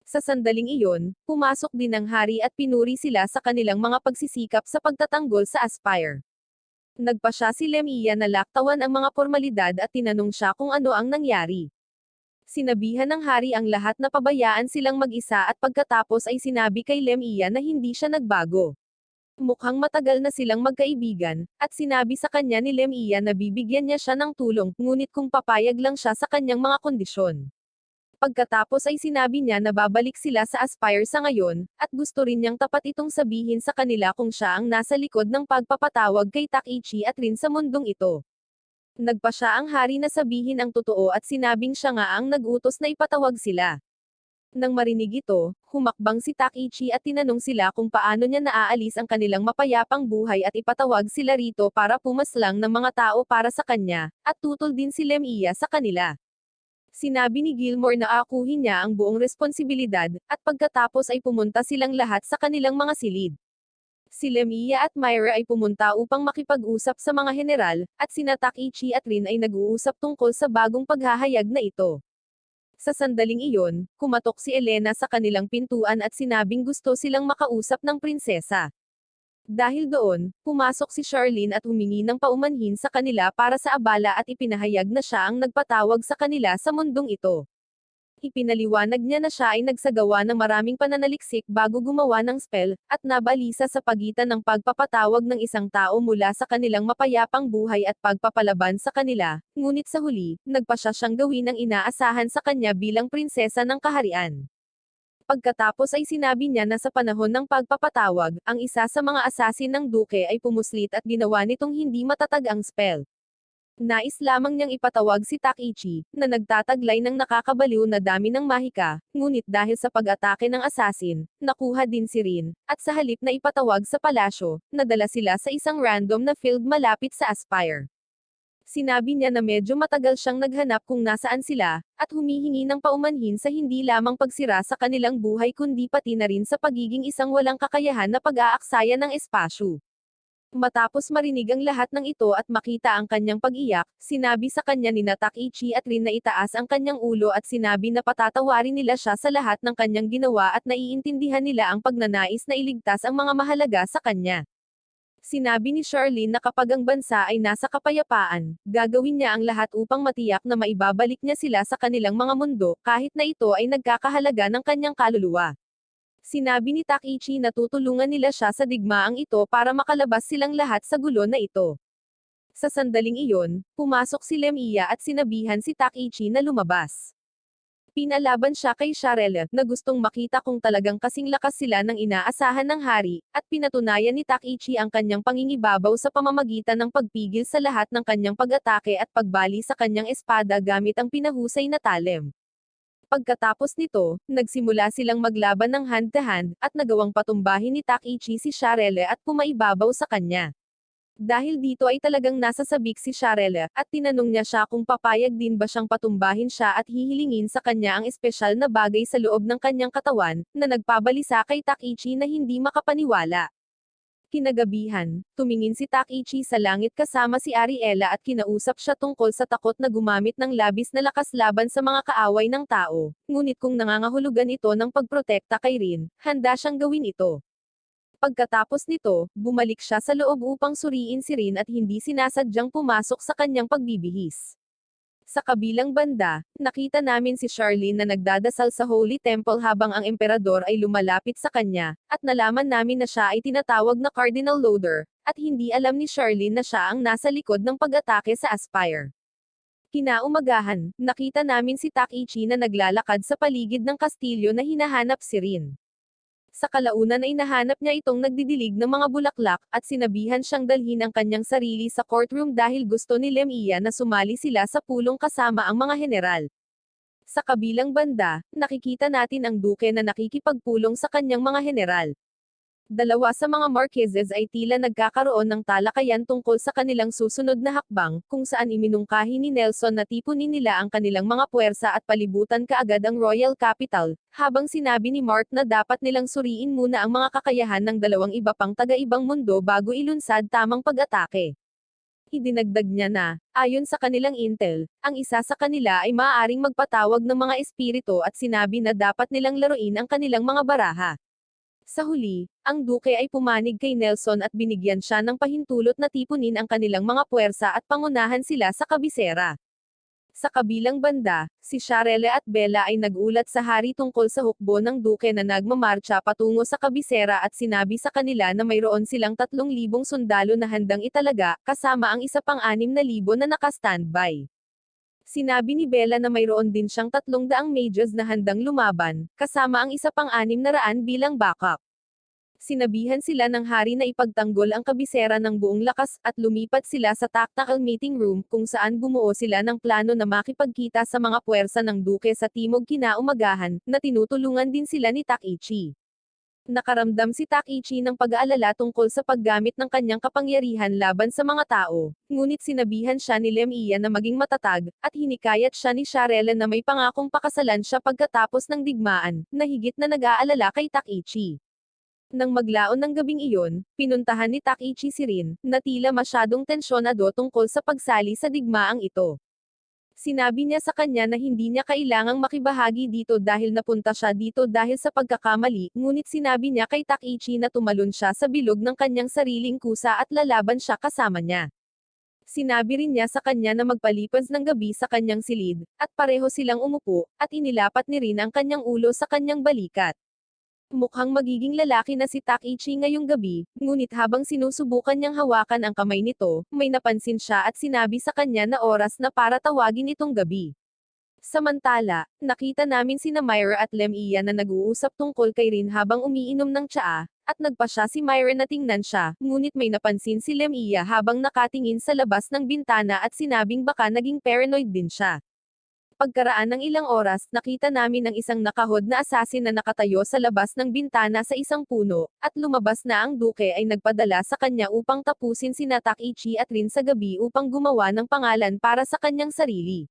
Sa sandaling iyon, pumasok din ang hari at pinuri sila sa kanilang mga pagsisikap sa pagtatanggol sa Aspire. Nagpa siya si Lemia na laktawan ang mga formalidad at tinanong siya kung ano ang nangyari. Sinabihan ng hari ang lahat na pabayaan silang mag-isa at pagkatapos ay sinabi kay Lemia na hindi siya nagbago. Mukhang matagal na silang magkaibigan, at sinabi sa kanya ni Lemia na bibigyan niya siya ng tulong, ngunit kung papayag lang siya sa kanyang mga kondisyon. Pagkatapos ay sinabi niya na babalik sila sa Aspire sa ngayon, at gusto rin niyang tapat itong sabihin sa kanila kung siya ang nasa likod ng pagpapatawag kay Takichi at Rin sa mundong ito. Nagpa siya ang hari na sabihin ang totoo at sinabing siya nga ang nag-utos na ipatawag sila. Nang marinig ito, humakbang si Takichi at tinanong sila kung paano niya naaalis ang kanilang mapayapang buhay at ipatawag sila rito para pumaslang ng mga tao para sa kanya, at tutol din si Lemia sa kanila. Sinabi ni Gilmore na akuhin niya ang buong responsibilidad, at pagkatapos ay pumunta silang lahat sa kanilang mga silid. Si Lemia at Myra ay pumunta upang makipag-usap sa mga general, at sina Takichi at Rin ay nag-uusap tungkol sa bagong paghahayag na ito. Sa sandaling iyon, kumatok si Elena sa kanilang pintuan at sinabing gusto silang makausap ng prinsesa. Dahil doon, pumasok si Charlene at humingi ng paumanhin sa kanila para sa abala at ipinahayag na siya ang nagpatawag sa kanila sa mundong ito. Ipinaliwanag niya na siya ay nagsagawa ng maraming pananaliksik bago gumawa ng spell, at nabalisa sa pagitan ng pagpapatawag ng isang tao mula sa kanilang mapayapang buhay at pagpapalaban sa kanila, ngunit sa huli, nagpa siya siyang gawin ang inaasahan sa kanya bilang prinsesa ng kaharian. Pagkatapos ay sinabi niya na sa panahon ng pagpapatawag, ang isa sa mga asasin ng duke ay pumuslit at ginawa nitong hindi matatag ang spell. Nais lamang niyang ipatawag si Takichi, na nagtataglay ng nakakabaliw na dami ng mahika, ngunit dahil sa pag-atake ng asasin, nakuha din si Rin, at sa halip na ipatawag sa palasyo, nadala sila sa isang random na field malapit sa Aspire. Sinabi niya na medyo matagal siyang naghanap kung nasaan sila, at humihingi ng paumanhin sa hindi lamang pagsira sa kanilang buhay kundi pati na rin sa pagiging isang walang kakayahan na pag-aaksaya ng espasyo. Matapos marinig ang lahat ng ito at makita ang kanyang pag-iyak, sinabi sa kanya ni Takichi at Rin na itaas ang kanyang ulo at sinabi na patatawarin nila siya sa lahat ng kanyang ginawa at naiintindihan nila ang pagnanais na iligtas ang mga mahalaga sa kanya. Sinabi ni Charlene na kapag ang bansa ay nasa kapayapaan, gagawin niya ang lahat upang matiyak na maibabalik niya sila sa kanilang mga mundo, kahit na ito ay nagkakahalaga ng kanyang kaluluwa. Sinabi ni Takichi na tutulungan nila siya sa digmaang ito para makalabas silang lahat sa gulo na ito. Sa sandaling iyon, pumasok si Lemia at sinabihan si Takichi na lumabas. Pinalaban siya kay Sharelle, na gustong makita kung talagang kasing lakas sila ng inaasahan ng hari, at pinatunayan ni Takichi ang kanyang pangingibabaw sa pamamagitan ng pagpigil sa lahat ng kanyang pag-atake at pagbali sa kanyang espada gamit ang pinahusay na talem. Pagkatapos nito, nagsimula silang maglaban ng hand-to-hand, at nagawang patumbahin ni Takichi si Sharelle at pumaibabaw sa kanya. Dahil dito ay talagang nasasabik si Sharelle, at tinanong niya siya kung papayag din ba siyang patumbahin siya at hihilingin sa kanya ang espesyal na bagay sa loob ng kanyang katawan, na nagpabalisa kay Takichi na hindi makapaniwala. Kinagabihan, tumingin si Takichi sa langit kasama si Ariela at kinausap siya tungkol sa takot na gumamit ng labis na lakas laban sa mga kaaway ng tao, ngunit kung nangangahulugan ito ng pagprotekta kay Rin, handa siyang gawin ito. Pagkatapos nito, bumalik siya sa loob upang suriin si Rin at hindi sinasadyang pumasok sa kanyang pagbibihis. Sa kabilang banda, nakita namin si Charlene na nagdadasal sa Holy Temple habang ang emperador ay lumalapit sa kanya, at nalaman namin na siya ay tinatawag na Cardinal Loader, at hindi alam ni Charlene na siya ang nasa likod ng pag-atake sa Aspire. Kinaumagahan, nakita namin si Takichi na naglalakad sa paligid ng kastilyo na hinahanap si Rin. Sa kalaunan ay nahanap niya itong nagdidilig ng mga bulaklak, at sinabihan siyang dalhin ang kanyang sarili sa courtroom dahil gusto ni Lemia na sumali sila sa pulong kasama ang mga general. Sa kabilang banda, nakikita natin ang duke na nakikipagpulong sa kanyang mga general. Dalawa sa mga Marquesas ay tila nagkakaroon ng talakayan tungkol sa kanilang susunod na hakbang, kung saan iminungkahi ni Nelson na tipunin nila ang kanilang mga puwersa at palibutan kaagad ang Royal Capital, habang sinabi ni Mark na dapat nilang suriin muna ang mga kakayahan ng dalawang iba pang taga-ibang mundo bago ilunsad tamang pag-atake. Idinagdag niya na, ayon sa kanilang intel, ang isa sa kanila ay maaaring magpatawag ng mga espiritu at sinabi na dapat nilang laruin ang kanilang mga baraha. Sa huli, ang duke ay pumanig kay Nelson at binigyan siya ng pahintulot na tipunin ang kanilang mga puwersa at pangunahan sila sa kabisera. Sa kabilang banda, si Sharelle at Bella ay nagulat sa hari tungkol sa hukbo ng duke na nagmamarcha patungo sa kabisera at sinabi sa kanila na mayroon silang 3,000 sundalo na handang italaga, kasama ang isa pang 6,000 na naka-standby. Sinabi ni Bella na mayroon din siyang 300 mages na handang lumaban, kasama ang isa pang 600 bilang backup. Sinabihan sila ng hari na ipagtanggol ang kabisera ng buong lakas, at lumipat sila sa tactical meeting room, kung saan bumuo sila ng plano na makipagkita sa mga puwersa ng duke sa timog kinaumagahan, na tinutulungan din sila ni Takichi. Nakaramdam si Takichi ng pag-aalala tungkol sa paggamit ng kanyang kapangyarihan laban sa mga tao, ngunit sinabihan siya ni Lemia na maging matatag, at hinikayat siya ni Sharelle na may pangakong pakasalan siya pagkatapos ng digmaan, na higit na nag-aalala kay Takichi. Nang maglaon ng gabing iyon, pinuntahan ni Takichi si Rin, na tila masyadong tensyonado tungkol sa pagsali sa digmaang ito. Sinabi niya sa kanya na hindi niya kailangang makibahagi dito dahil napunta siya dito dahil sa pagkakamali, ngunit sinabi niya kay Takichi na tumalon siya sa bilog ng kanyang sariling kusa at lalaban siya kasama niya. Sinabi rin niya sa kanya na magpalipas ng gabi sa kanyang silid, at pareho silang umupo, at inilapat ni Rin ang kanyang ulo sa kanyang balikat. Mukhang magiging lalaki na si Takichi ngayong gabi, ngunit habang sinusubukan niyang hawakan ang kamay nito, may napansin siya at sinabi sa kanya na oras na para tawagin itong gabi. Samantala, nakita namin sina Myra at Lemia na nag-uusap tungkol kay Rin habang umiinom ng tsaa, at nagpa siya si Myra na tingnan siya, ngunit may napansin si Lemia habang nakatingin sa labas ng bintana at sinabing baka naging paranoid din siya. Pagkaraan ng ilang oras, nakita namin ang isang nakahod na assassin na nakatayo sa labas ng bintana sa isang puno, at lumabas na ang duke ay nagpadala sa kanya upang tapusin sina Takichi at Rin sa gabi upang gumawa ng pangalan para sa kanyang sarili.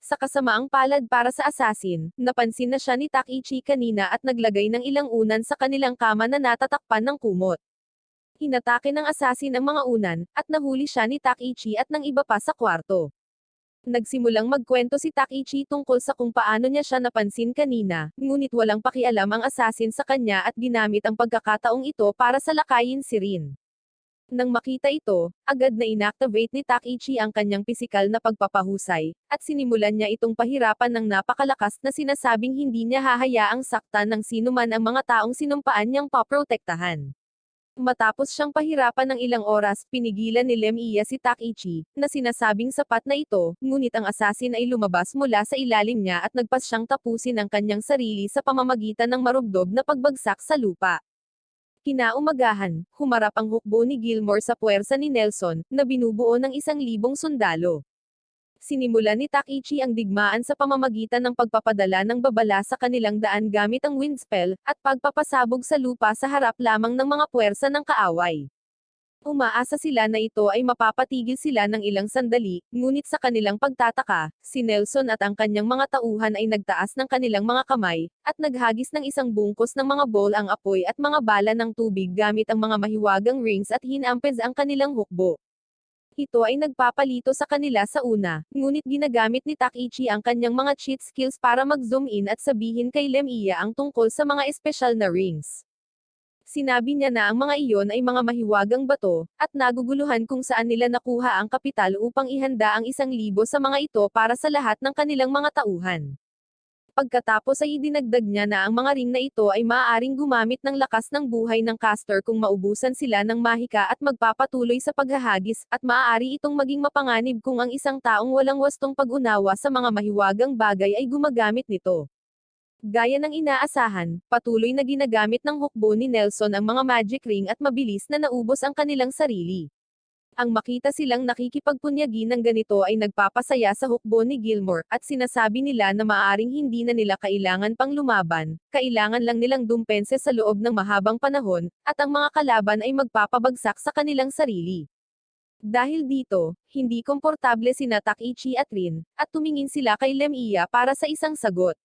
Sa kasamaang palad para sa assassin, napansin na siya ni Takichi kanina at naglagay ng ilang unan sa kanilang kama na natatakpan ng kumot. Hinatake ng assassin ang mga unan, at nahuli siya ni Takichi at ng iba pa sa kwarto. Nagsimulang magkwento si Takichi tungkol sa kung paano niya siya napansin kanina, ngunit walang pakialam ang assassin sa kanya at ginamit ang pagkakataong ito para salakayin si Rin. Nang makita ito, agad na inactivate ni Takichi ang kanyang pisikal na pagpapahusay, at sinimulan niya itong pahirapan ng napakalakas na sinasabing hindi niya hahayaang saktan ng sinuman ang mga taong sinumpaan niyang paprotektahan. Matapos siyang pahirapan ng ilang oras, pinigilan ni Lemiya si Takichi, na sinasabing sapat na ito, ngunit ang asasin ay lumabas mula sa ilalim niya at nagpas siyang tapusin ang kanyang sarili sa pamamagitan ng marubdob na pagbagsak sa lupa. Kinaumagahan, humarap ang hukbo ni Gilmore sa puwersa ni Nelson, na binubuo ng 1,000 sundalo. Sinimulan ni Takichi ang digmaan sa pamamagitan ng pagpapadala ng babala sa kanilang daan gamit ang wind spell, at pagpapasabog sa lupa sa harap lamang ng mga puwersa ng kaaway. Umaasa sila na ito ay mapapatigil sila ng ilang sandali, ngunit sa kanilang pagtataka, si Nelson at ang kanyang mga tauhan ay nagtaas ng kanilang mga kamay, at naghagis ng isang bungkos ng mga bowl ang apoy at mga bala ng tubig gamit ang mga mahiwagang rings at hinampez ang kanilang hukbo. Ito ay nagpapalito sa kanila sa una, ngunit ginagamit ni Takichi ang kanyang mga cheat skills para mag-zoom in at sabihin kay Lemiya ang tungkol sa mga espesyal na rings. Sinabi niya na ang mga iyon ay mga mahiwagang bato, at naguguluhan kung saan nila nakuha ang kapital upang ihanda ang 1,000 sa mga ito para sa lahat ng kanilang mga tauhan. Pagkatapos ay idinagdag niya na ang mga ring na ito ay maaaring gumamit ng lakas ng buhay ng caster kung maubusan sila ng mahika at magpapatuloy sa paghahagis, at maaari itong maging mapanganib kung ang isang taong walang wastong pag-unawa sa mga mahiwagang bagay ay gumagamit nito. Gaya ng inaasahan, patuloy na ginagamit ng hukbo ni Nelson ang mga magic ring at mabilis na naubos ang kanilang sarili. Ang makita silang nakikipagpunyagi ng ganito ay nagpapasaya sa hukbo ni Gilmore, at sinasabi nila na maaaring hindi na nila kailangan pang lumaban, kailangan lang nilang dumpense sa loob ng mahabang panahon, at ang mga kalaban ay magpapabagsak sa kanilang sarili. Dahil dito, hindi komportable sina Takichi at Rin, at tumingin sila kay Lemiya para sa isang sagot.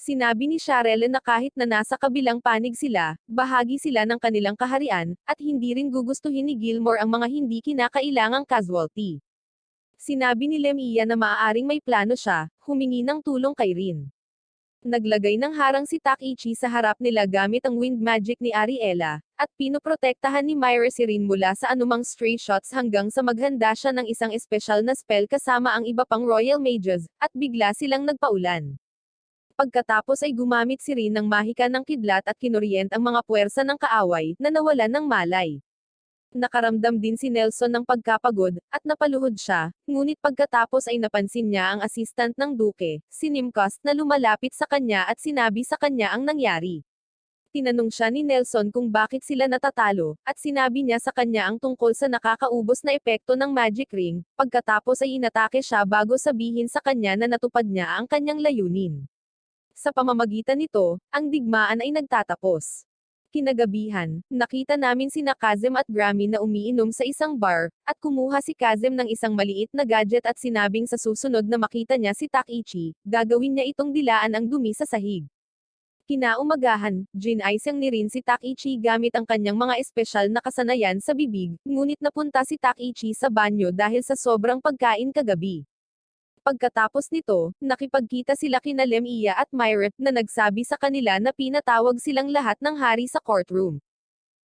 Sinabi ni Sharelle na kahit na nasa kabilang panig sila, bahagi sila ng kanilang kaharian, at hindi rin gugustuhin ni Gilmore ang mga hindi kinakailangang casualty. Sinabi ni Lemiya na maaaring may plano siya, humingi ng tulong kay Rin. Naglagay ng harang si Takichi sa harap nila gamit ang wind magic ni Ariella, at pinoprotektahan ni Myra si Rin mula sa anumang stray shots hanggang sa maghanda siya ng isang espesyal na spell kasama ang iba pang royal mages, at bigla silang nagpaulan. Pagkatapos ay gumamit si Rin ng mahika ng kidlat at kinuryent ang mga puwersa ng kaaway, na nawalan ng malay. Nakaramdam din si Nelson ng pagkapagod, at napaluhod siya, ngunit pagkatapos ay napansin niya ang assistant ng Duke, si Nimcos, na lumalapit sa kanya at sinabi sa kanya ang nangyari. Tinanong siya ni Nelson kung bakit sila natatalo, at sinabi niya sa kanya ang tungkol sa nakakaubos na epekto ng magic ring, pagkatapos ay inatake siya bago sabihin sa kanya na natupad niya ang kanyang layunin. Sa pamamagitan nito, ang digmaan ay nagtatapos. Kinagabihan, nakita namin sina Kazem at Grammy na umiinom sa isang bar, at kumuha si Kazem ng isang maliit na gadget at sinabing sa susunod na makita niya si Takichi, gagawin niya itong dilaan ang dumi sa sahig. Kinaumagahan, ginaisang ni Rin si Takichi gamit ang kanyang mga espesyal na kasanayan sa bibig, ngunit napunta si Takichi sa banyo dahil sa sobrang pagkain kagabi. Pagkatapos nito, nakipagkita sila kina Lemiya at Myra, na nagsabi sa kanila na pinatawag silang lahat ng hari sa courtroom.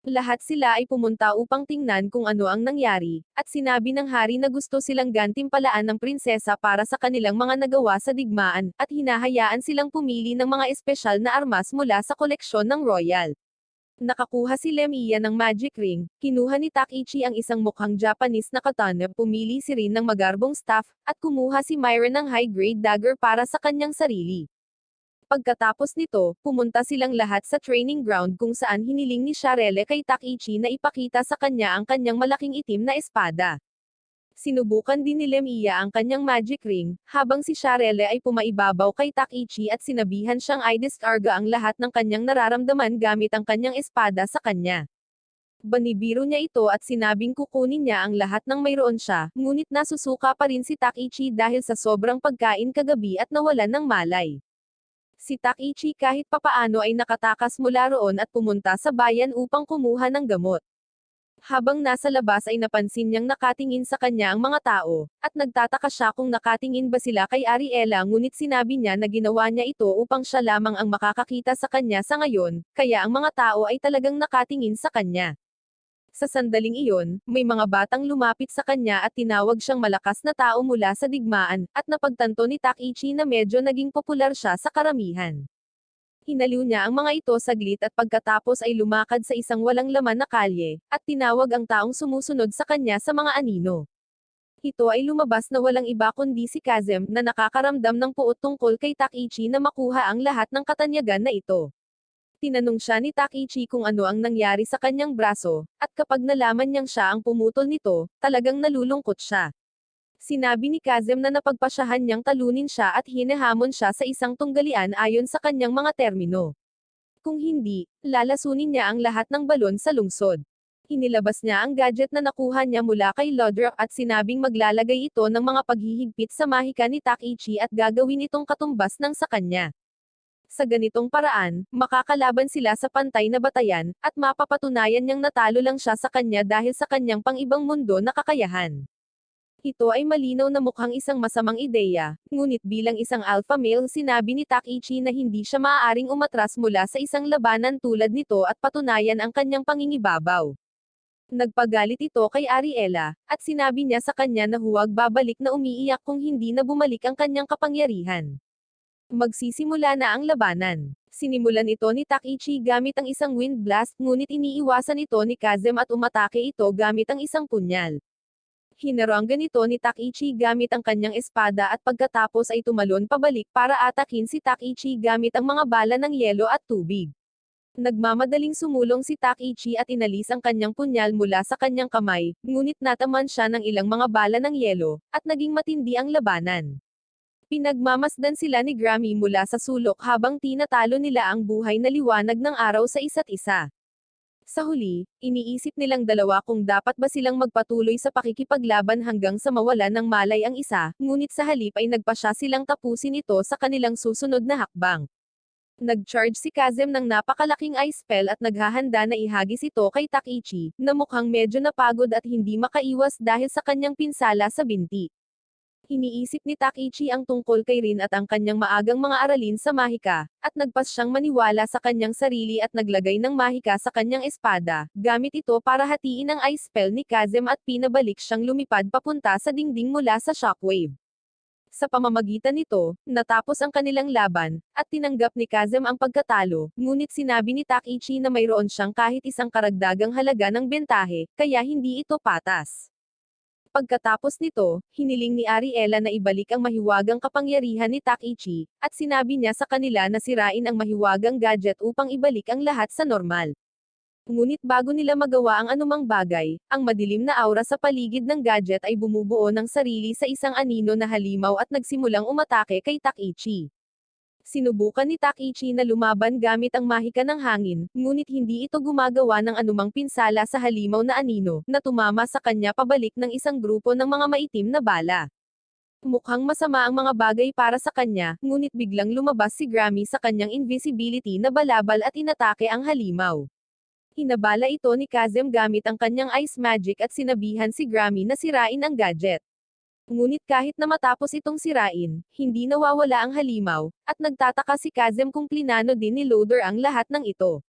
Lahat sila ay pumunta upang tingnan kung ano ang nangyari, at sinabi ng hari na gusto silang gantimpalaan ng prinsesa para sa kanilang mga nagawa sa digmaan, at hinahayaan silang pumili ng mga espesyal na armas mula sa koleksyon ng royal. Nakakuha si Lemiya ng magic ring, kinuha ni Takichi ang isang mukhang Japanese na katana, pumili si Rin ng magarbong staff, at kumuha si Myra ng high-grade dagger para sa kanyang sarili. Pagkatapos nito, pumunta silang lahat sa training ground kung saan hiniling ni Sharelle kay Takichi na ipakita sa kanya ang kanyang malaking itim na espada. Sinubukan din ni Lemiya ang kanyang magic ring, habang si Sharelle ay pumaibabaw kay Takichi at sinabihan siyang i-discarga ang lahat ng kanyang nararamdaman gamit ang kanyang espada sa kanya. Banibiro niya ito at sinabing kukunin niya ang lahat ng mayroon siya, ngunit nasusuka pa rin si Takichi dahil sa sobrang pagkain kagabi at nawalan ng malay. Si Takichi kahit papaano ay nakatakas mula roon at pumunta sa bayan upang kumuha ng gamot. Habang nasa labas ay napansin niyang nakatingin sa kanya ang mga tao, at nagtataka siya kung nakatingin ba sila kay Ariella, ngunit sinabi niya na ginawa niya ito upang siya lamang ang makakakita sa kanya sa ngayon, kaya ang mga tao ay talagang nakatingin sa kanya. Sa sandaling iyon, may mga batang lumapit sa kanya at tinawag siyang malakas na tao mula sa digmaan, at napagtanto ni Takichi na medyo naging popular siya sa karamihan. Hinaliw niya ang mga ito saglit at pagkatapos ay lumakad sa isang walang laman na kalye, at tinawag ang taong sumusunod sa kanya sa mga anino. Ito ay lumabas na walang iba kundi si Kazem, na nakakaramdam ng puot tungkol kay Takichi na makuha ang lahat ng katanyagan na ito. Tinanong siya ni Takichi kung ano ang nangyari sa kanyang braso, at kapag nalaman niyang siya ang pumutol nito, talagang nalulungkot siya. Sinabi ni Kazem na napagpasyahan niyang talunin siya at hinahamon siya sa isang tunggalian ayon sa kanyang mga termino. Kung hindi, lalasunin niya ang lahat ng balon sa lungsod. Inilabas niya ang gadget na nakuha niya mula kay Lodra at sinabing maglalagay ito ng mga paghihigpit sa mahika ni Takichi at gagawin itong katumbas ng sa kanya. Sa ganitong paraan, makakalaban sila sa pantay na batayan, at mapapatunayan niyang natalo lang siya sa kanya dahil sa kanyang pang-ibang mundo na kakayahan. Ito ay malinaw na mukhang isang masamang ideya, ngunit bilang isang alpha male sinabi ni Takichi na hindi siya maaaring umatras mula sa isang labanan tulad nito at patunayan ang kanyang pangingibabaw. Nagpagalit ito kay Ariela, at sinabi niya sa kanya na huwag babalik na umiiyak kung hindi na bumalik ang kanyang kapangyarihan. Magsisimula na ang labanan. Sinimulan ito ni Takichi gamit ang isang wind blast, ngunit iniiwasan ito ni Kazem at umatake ito gamit ang isang punyal. Hinaranggan ito ni Takichi gamit ang kanyang espada at pagkatapos ay tumalon pabalik para atakin si Takichi gamit ang mga bala ng yelo at tubig. Nagmamadaling sumulong si Takichi at inalis ang kanyang punyal mula sa kanyang kamay, ngunit nataman siya ng ilang mga bala ng yelo, at naging matindi ang labanan. Pinagmamasdan sila ni Grammy mula sa sulok habang tinatalo nila ang buhay na liwanag ng araw sa isa't isa. Sa huli, iniisip nilang dalawa kung dapat ba silang magpatuloy sa pakikipaglaban hanggang sa mawalan ng malay ang isa, ngunit sa halip ay nagpasya silang tapusin ito sa kanilang susunod na hakbang. Nag-charge si Kazem ng napakalaking ice spell at naghahanda na ihagis ito kay Takichi, na mukhang medyo napagod at hindi makaiwas dahil sa kanyang pinsala sa binti. Iniisip ni Takichi ang tungkol kay Rin at ang kanyang maagang mga aralin sa mahika, at nagpas siyang maniwala sa kanyang sarili at naglagay ng mahika sa kanyang espada, gamit ito para hatiin ang ice spell ni Kazem at pinabalik siyang lumipad papunta sa dingding mula sa shockwave. Sa pamamagitan nito, natapos ang kanilang laban, at tinanggap ni Kazem ang pagkatalo, ngunit sinabi ni Takichi na mayroon siyang kahit isang karagdagang halaga ng bentahe, kaya hindi ito patas. Pagkatapos nito, hiniling ni Ariela na ibalik ang mahiwagang kapangyarihan ni Takichi, at sinabi niya sa kanila na sirain ang mahiwagang gadget upang ibalik ang lahat sa normal. Ngunit bago nila magawa ang anumang bagay, ang madilim na aura sa paligid ng gadget ay bumubuo ng sarili sa isang anino na halimaw at nagsimulang umatake kay Takichi. Sinubukan ni Takichi na lumaban gamit ang mahika ng hangin, ngunit hindi ito gumagawa ng anumang pinsala sa halimaw na anino, na tumama sa kanya pabalik ng isang grupo ng mga maitim na bala. Mukhang masama ang mga bagay para sa kanya, ngunit biglang lumabas si Grammy sa kanyang invisibility na balabal at inatake ang halimaw. Hinabala ito ni Kazem gamit ang kanyang ice magic at sinabihan si Grammy na sirain ang gadget. Ngunit kahit na matapos itong sirain, hindi nawawala ang halimaw, at nagtataka si Kazem kung plinano din ni Loader ang lahat ng ito.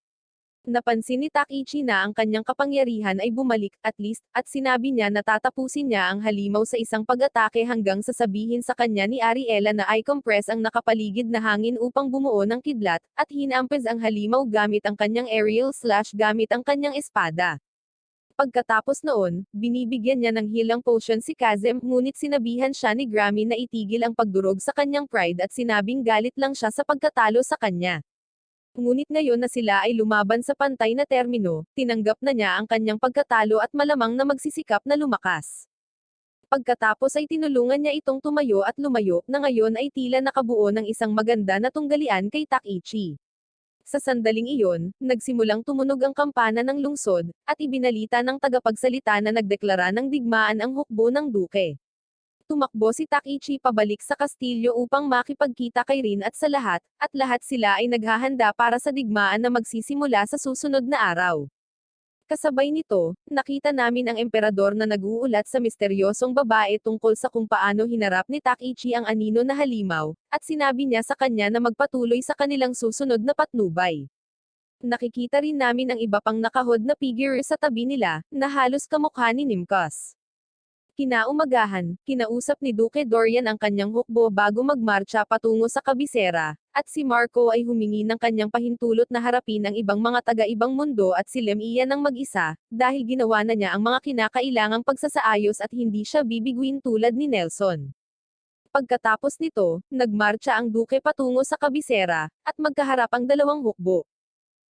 Napansin ni Takichi na ang kanyang kapangyarihan ay bumalik, at least, at sinabi niya na tatapusin niya ang halimaw sa isang pag-atake hanggang sasabihin sa kanya ni Ariela na i-compress ang nakapaligid na hangin upang bumuo ng kidlat, at hinampes ang halimaw gamit ang kanyang aerial slash gamit ang kanyang espada. Pagkatapos noon, binibigyan niya ng healing potion si Kazem, ngunit sinabihan siya ni Grammy na itigil ang pagdurog sa kanyang pride at sinabing galit lang siya sa pagkatalo sa kanya. Ngunit ngayon na sila ay lumaban sa pantay na termino, tinanggap na niya ang kanyang pagkatalo at malamang na magsisikap na lumakas. Pagkatapos ay tinulungan niya itong tumayo at lumayo, na ngayon ay tila nakabuo ng isang maganda na tunggalian kay Takichi. Sa sandaling iyon, nagsimulang tumunog ang kampana ng lungsod, at ibinalita ng tagapagsalita na nagdeklara ng digmaan ang hukbo ng duke. Tumakbo si Takichi pabalik sa kastilyo upang makipagkita kay Rin at lahat sila ay naghahanda para sa digmaan na magsisimula sa susunod na araw. Kasabay nito, nakita namin ang emperador na nag-uulat sa misteryosong babae tungkol sa kung paano hinarap ni Takichi ang anino na halimaw, at sinabi niya sa kanya na magpatuloy sa kanilang susunod na patnubay. Nakikita rin namin ang iba pang nakahod na figure sa tabi nila, na halos kamukha ni Nimcos. Kinaumagahan, kinausap ni Duque Dorian ang kanyang hukbo bago magmarcha patungo sa kabisera, at si Marco ay humingi ng kanyang pahintulot na harapin ang ibang mga taga-ibang mundo at si Lemia ng mag-isa, dahil ginawa na niya ang mga kinakailangang pagsasaayos at hindi siya bibiguin tulad ni Nelson. Pagkatapos nito, nagmarcha ang Duque patungo sa kabisera, at magkaharap ang dalawang hukbo.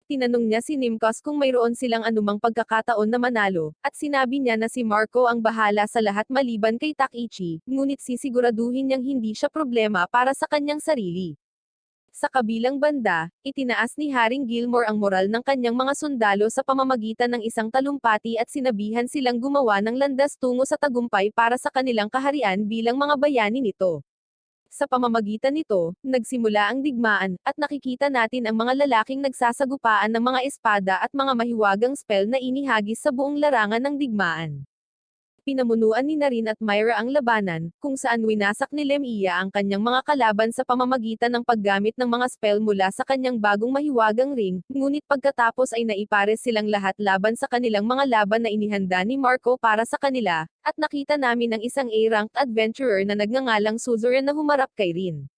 Tinanong niya si Nimcos kung mayroon silang anumang pagkakataon na manalo, at sinabi niya na si Marco ang bahala sa lahat maliban kay Takichi, ngunit sisiguraduhin niyang hindi siya problema para sa kanyang sarili. Sa kabilang banda, itinaas ni Haring Gilmore ang moral ng kanyang mga sundalo sa pamamagitan ng isang talumpati at sinabihan silang gumawa ng landas tungo sa tagumpay para sa kanilang kaharian bilang mga bayani nito. Sa pamamagitan nito, nagsimula ang digmaan, at nakikita natin ang mga lalaking nagsasagupaan ng mga espada at mga mahiwagang spell na inihagis sa buong larangan ng digmaan. Pinamunuan ni Narin at Myra ang labanan, kung saan winasak ni Lemia ang kanyang mga kalaban sa pamamagitan ng paggamit ng mga spell mula sa kanyang bagong mahiwagang ring, ngunit pagkatapos ay naipares silang lahat laban sa kanilang mga laban na inihanda ni Marco para sa kanila, at nakita namin ang isang A-ranked adventurer na nagngangalang Suzerain na humarap kay Rin.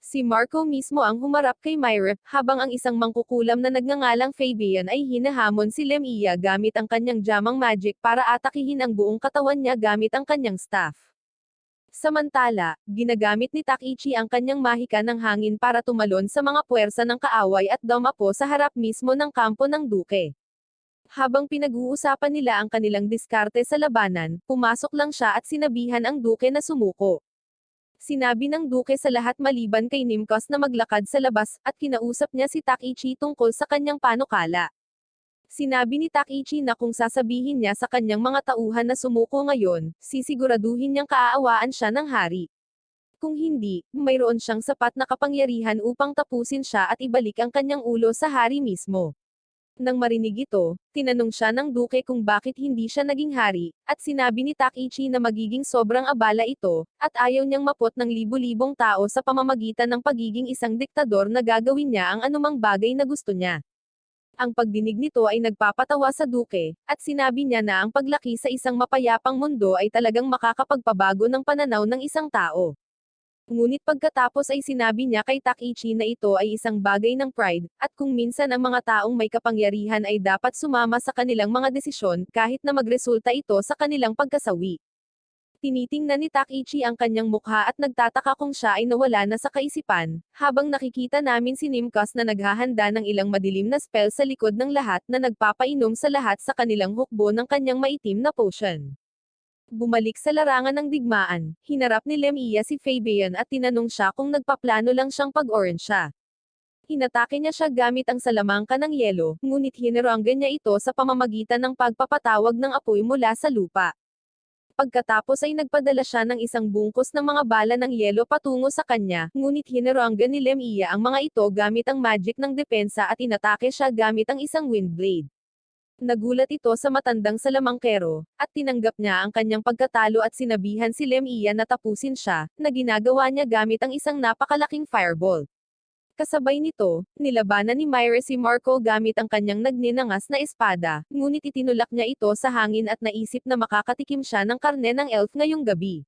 Si Marco mismo ang humarap kay Myra, habang ang isang mangkukulam na nagngangalang Fabian ay hinahamon si Lemia gamit ang kanyang jamang magic para atakihin ang buong katawan niya gamit ang kanyang staff. Samantala, ginagamit ni Takichi ang kanyang mahika ng hangin para tumalon sa mga puwersa ng kaaway at dumapo sa harap mismo ng kampo ng Duque. Habang pinag-uusapan nila ang kanilang diskarte sa labanan, pumasok lang siya at sinabihan ang Duque na sumuko. Sinabi ng Duque sa lahat maliban kay Nimcos na maglakad sa labas, at kinausap niya si Takichi tungkol sa kanyang panukala. Sinabi ni Takichi na kung sasabihin niya sa kanyang mga tauhan na sumuko ngayon, sisiguraduhin niyang kaaawaan siya ng hari. Kung hindi, mayroon siyang sapat na kapangyarihan upang tapusin siya at ibalik ang kanyang ulo sa hari mismo. Nang marinig ito, tinanong siya ng Duque kung bakit hindi siya naging hari, at sinabi ni Takichi na magiging sobrang abala ito, at ayaw niyang mapot ng libu-libong tao sa pamamagitan ng pagiging isang diktador na gagawin niya ang anumang bagay na gusto niya. Ang pagdinig nito ay nagpapatawa sa Duque, at sinabi niya na ang paglaki sa isang mapayapang mundo ay talagang makakapagpabago ng pananaw ng isang tao. Ngunit pagkatapos ay sinabi niya kay Takichi na ito ay isang bagay ng pride, at kung minsan ang mga taong may kapangyarihan ay dapat sumama sa kanilang mga desisyon, kahit na magresulta ito sa kanilang pagkasawi. Tinitingnan ni Takichi ang kanyang mukha at nagtataka kung siya ay nawala na sa kaisipan, habang nakikita namin si Nimcos na naghahanda ng ilang madilim na spell sa likod ng lahat na nagpapainom sa lahat sa kanilang hukbo ng kanyang maitim na potion. Bumalik sa larangan ng digmaan, hinarap ni Lemia si Fabian at tinanong siya kung nagpaplano lang siyang pag-orange siya. Hinatake niya siya gamit ang salamangka ng yelo, ngunit hineranggan niya ito sa pamamagitan ng pagpapatawag ng apoy mula sa lupa. Pagkatapos ay nagpadala siya ng isang bungkus ng mga bala ng yelo patungo sa kanya, ngunit hineranggan ni Lemia ang mga ito gamit ang magic ng depensa at inatake siya gamit ang isang wind blade. Nagulat ito sa matandang salamangkero, at tinanggap niya ang kanyang pagkatalo at sinabihan si Lemia na tapusin siya, na ginagawa niya gamit ang isang napakalaking fireball. Kasabay nito, nilabanan ni Myra si Marco gamit ang kanyang nagninangas na espada, ngunit itinulak niya ito sa hangin at naisip na makakatikim siya ng karne ng elf ngayong gabi.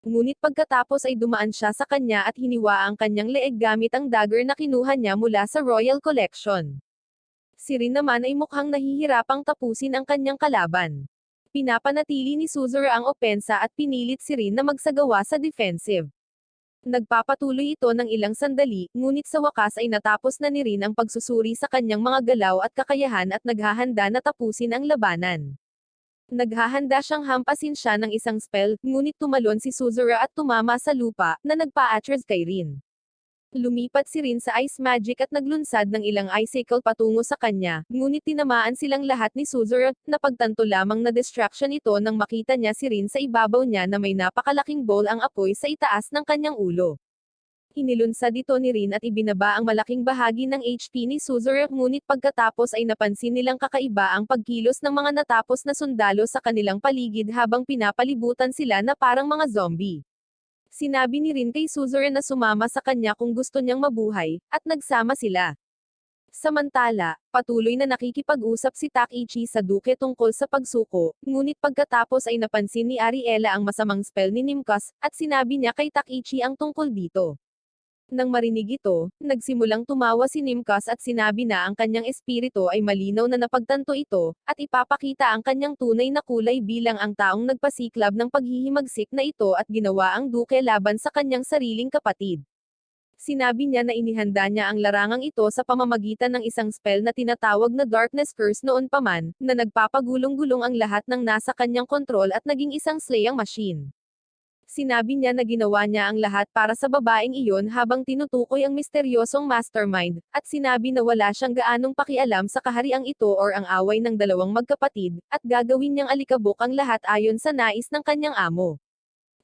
Ngunit pagkatapos ay dumaan siya sa kanya at hiniwa ang kanyang leeg gamit ang dagger na kinuha niya mula sa Royal Collection. Si Rin naman ay mukhang nahihirapang tapusin ang kanyang kalaban. Pinapanatili ni Suzerain ang opensa at pinilit si Rin na magsagawa sa defensive. Nagpapatuloy ito ng ilang sandali, ngunit sa wakas ay natapos na ni Rin ang pagsusuri sa kanyang mga galaw at kakayahan at naghahanda na tapusin ang labanan. Naghahanda siyang hampasin siya ng isang spell, ngunit tumalon si Suzerain at tumama sa lupa, na nagpa-atras kay Rin. Lumipat si Rin sa ice magic at naglunsad ng ilang icicle patungo sa kanya, ngunit tinamaan silang lahat ni Suzerain, napagtanto lamang na distraction ito nang makita niya si Rin sa ibabaw niya na may napakalaking bowl ang apoy sa itaas ng kanyang ulo. Inilunsad ito ni Rin at ibinaba ang malaking bahagi ng HP ni Suzerain, ngunit pagkatapos ay napansin nilang kakaiba ang pagkilos ng mga natapos na sundalo sa kanilang paligid habang pinapalibutan sila na parang mga zombie. Sinabi ni Rin kay Suzerain na sumama sa kanya kung gusto niyang mabuhay, at nagsama sila. Samantala, patuloy na nakikipag-usap si Takichi sa Duke tungkol sa pagsuko, ngunit pagkatapos ay napansin ni Ariela ang masamang spell ni Nimcus, at sinabi niya kay Takichi ang tungkol dito. Nang marinig ito, nagsimulang tumawa si Nimcus at sinabi na ang kanyang espiritu ay malinaw na napagtanto ito, at ipapakita ang kanyang tunay na kulay bilang ang taong nagpasiklab ng paghihimagsik na ito at ginawa ang duke laban sa kanyang sariling kapatid. Sinabi niya na inihanda niya ang larangang ito sa pamamagitan ng isang spell na tinatawag na Darkness Curse noon pa man, na nagpapagulong-gulong ang lahat ng nasa kanyang kontrol at naging isang slaying machine. Sinabi niya na ginawa niya ang lahat para sa babaeng iyon habang tinutukoy ang misteryosong mastermind, at sinabi na wala siyang gaanong pakialam sa kahariang ito or ang away ng dalawang magkapatid, at gagawin niyang alikabok ang lahat ayon sa nais ng kanyang amo.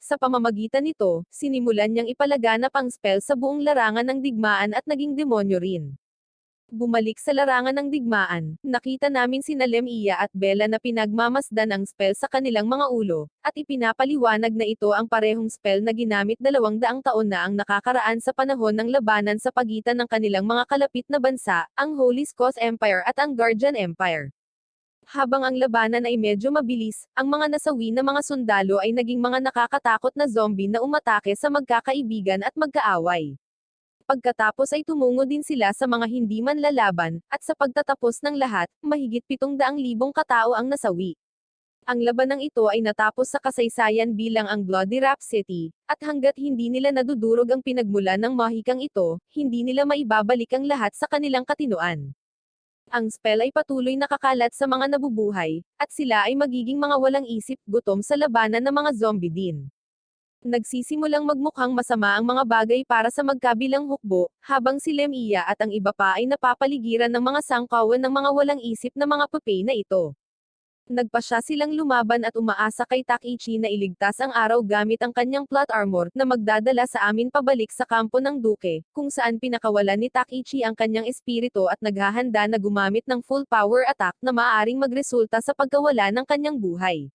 Sa pamamagitan nito, sinimulan niyang ipalaganap ang spell sa buong larangan ng digmaan at naging demonyo rin. Bumalik sa larangan ng digmaan, nakita namin sina Lemia at Bella na pinagmamasdan ang spell sa kanilang mga ulo, at ipinapaliwanag na ito ang parehong spell na ginamit 200 taon na ang nakakaraan sa panahon ng labanan sa pagitan ng kanilang mga kalapit na bansa, ang Holy Scos Empire at ang Guardian Empire. Habang ang labanan ay medyo mabilis, ang mga nasawi na mga sundalo ay naging mga nakakatakot na zombie na umatake sa magkakaibigan at magkaaway. Pagkatapos ay tumungo din sila sa mga hindi man lalaban, at sa pagtatapos ng lahat, mahigit 700,000 katao ang nasawi. Ang labanang ito ay natapos sa kasaysayan bilang ang Bloody Rhapsody, at hanggat hindi nila nadudurog ang pinagmulan ng mahikang ito, hindi nila maibabalik ang lahat sa kanilang katinuan. Ang spell ay patuloy nakakalat sa mga nabubuhay, at sila ay magiging mga walang isip, gutom sa labanan ng mga zombie din. Nagsisimulang magmukhang masama ang mga bagay para sa magkabilang hukbo, habang si Lemia at ang iba pa ay napapaligiran ng mga sangkawan ng mga walang isip na mga pupe na ito. Nagpasya silang lumaban at umaasa kay Takichi na iligtas ang araw gamit ang kanyang plot armor na magdadala sa amin pabalik sa kampo ng Duke, kung saan pinakawalan ni Takichi ang kanyang espiritu at naghahanda na gumamit ng full power attack na maaaring magresulta sa pagkawala ng kanyang buhay.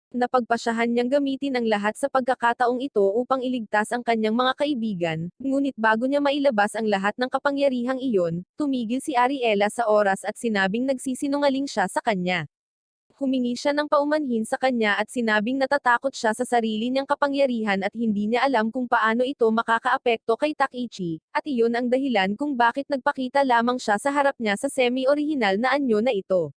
Napagpasyahan niyang gamitin ang lahat sa pagkakataong ito upang iligtas ang kanyang mga kaibigan, ngunit bago niya mailabas ang lahat ng kapangyarihang iyon, tumigil si Ariela sa oras at sinabing nagsisinungaling siya sa kanya. Humingi siya ng paumanhin sa kanya at sinabing natatakot siya sa sarili niyang kapangyarihan at hindi niya alam kung paano ito makakaapekto kay Takichi, at iyon ang dahilan kung bakit nagpakita lamang siya sa harap niya sa semi-orihinal na anyo na ito.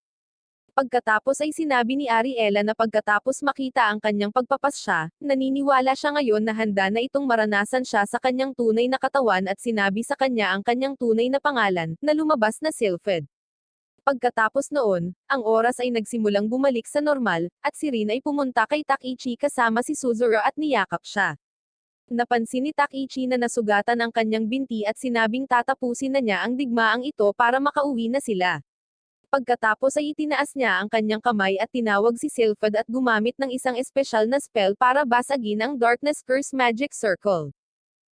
Pagkatapos ay sinabi ni Ariela na pagkatapos makita ang kanyang pagpapasya, naniniwala siya ngayon na handa na itong maranasan siya sa kanyang tunay na katawan at sinabi sa kanya ang kanyang tunay na pangalan, na lumabas na Sylphid. Pagkatapos noon, ang oras ay nagsimulang bumalik sa normal, at si Rin ay pumunta kay Takichi kasama si Suzuru at niyakap siya. Napansin ni Takichi na nasugatan ang kanyang binti at sinabing tatapusin na niya ang digmaang ito para makauwi na sila. Pagkatapos ay itinaas niya ang kanyang kamay at tinawag si Sylphid at gumamit ng isang espesyal na spell para basagin ang Darkness Curse Magic Circle.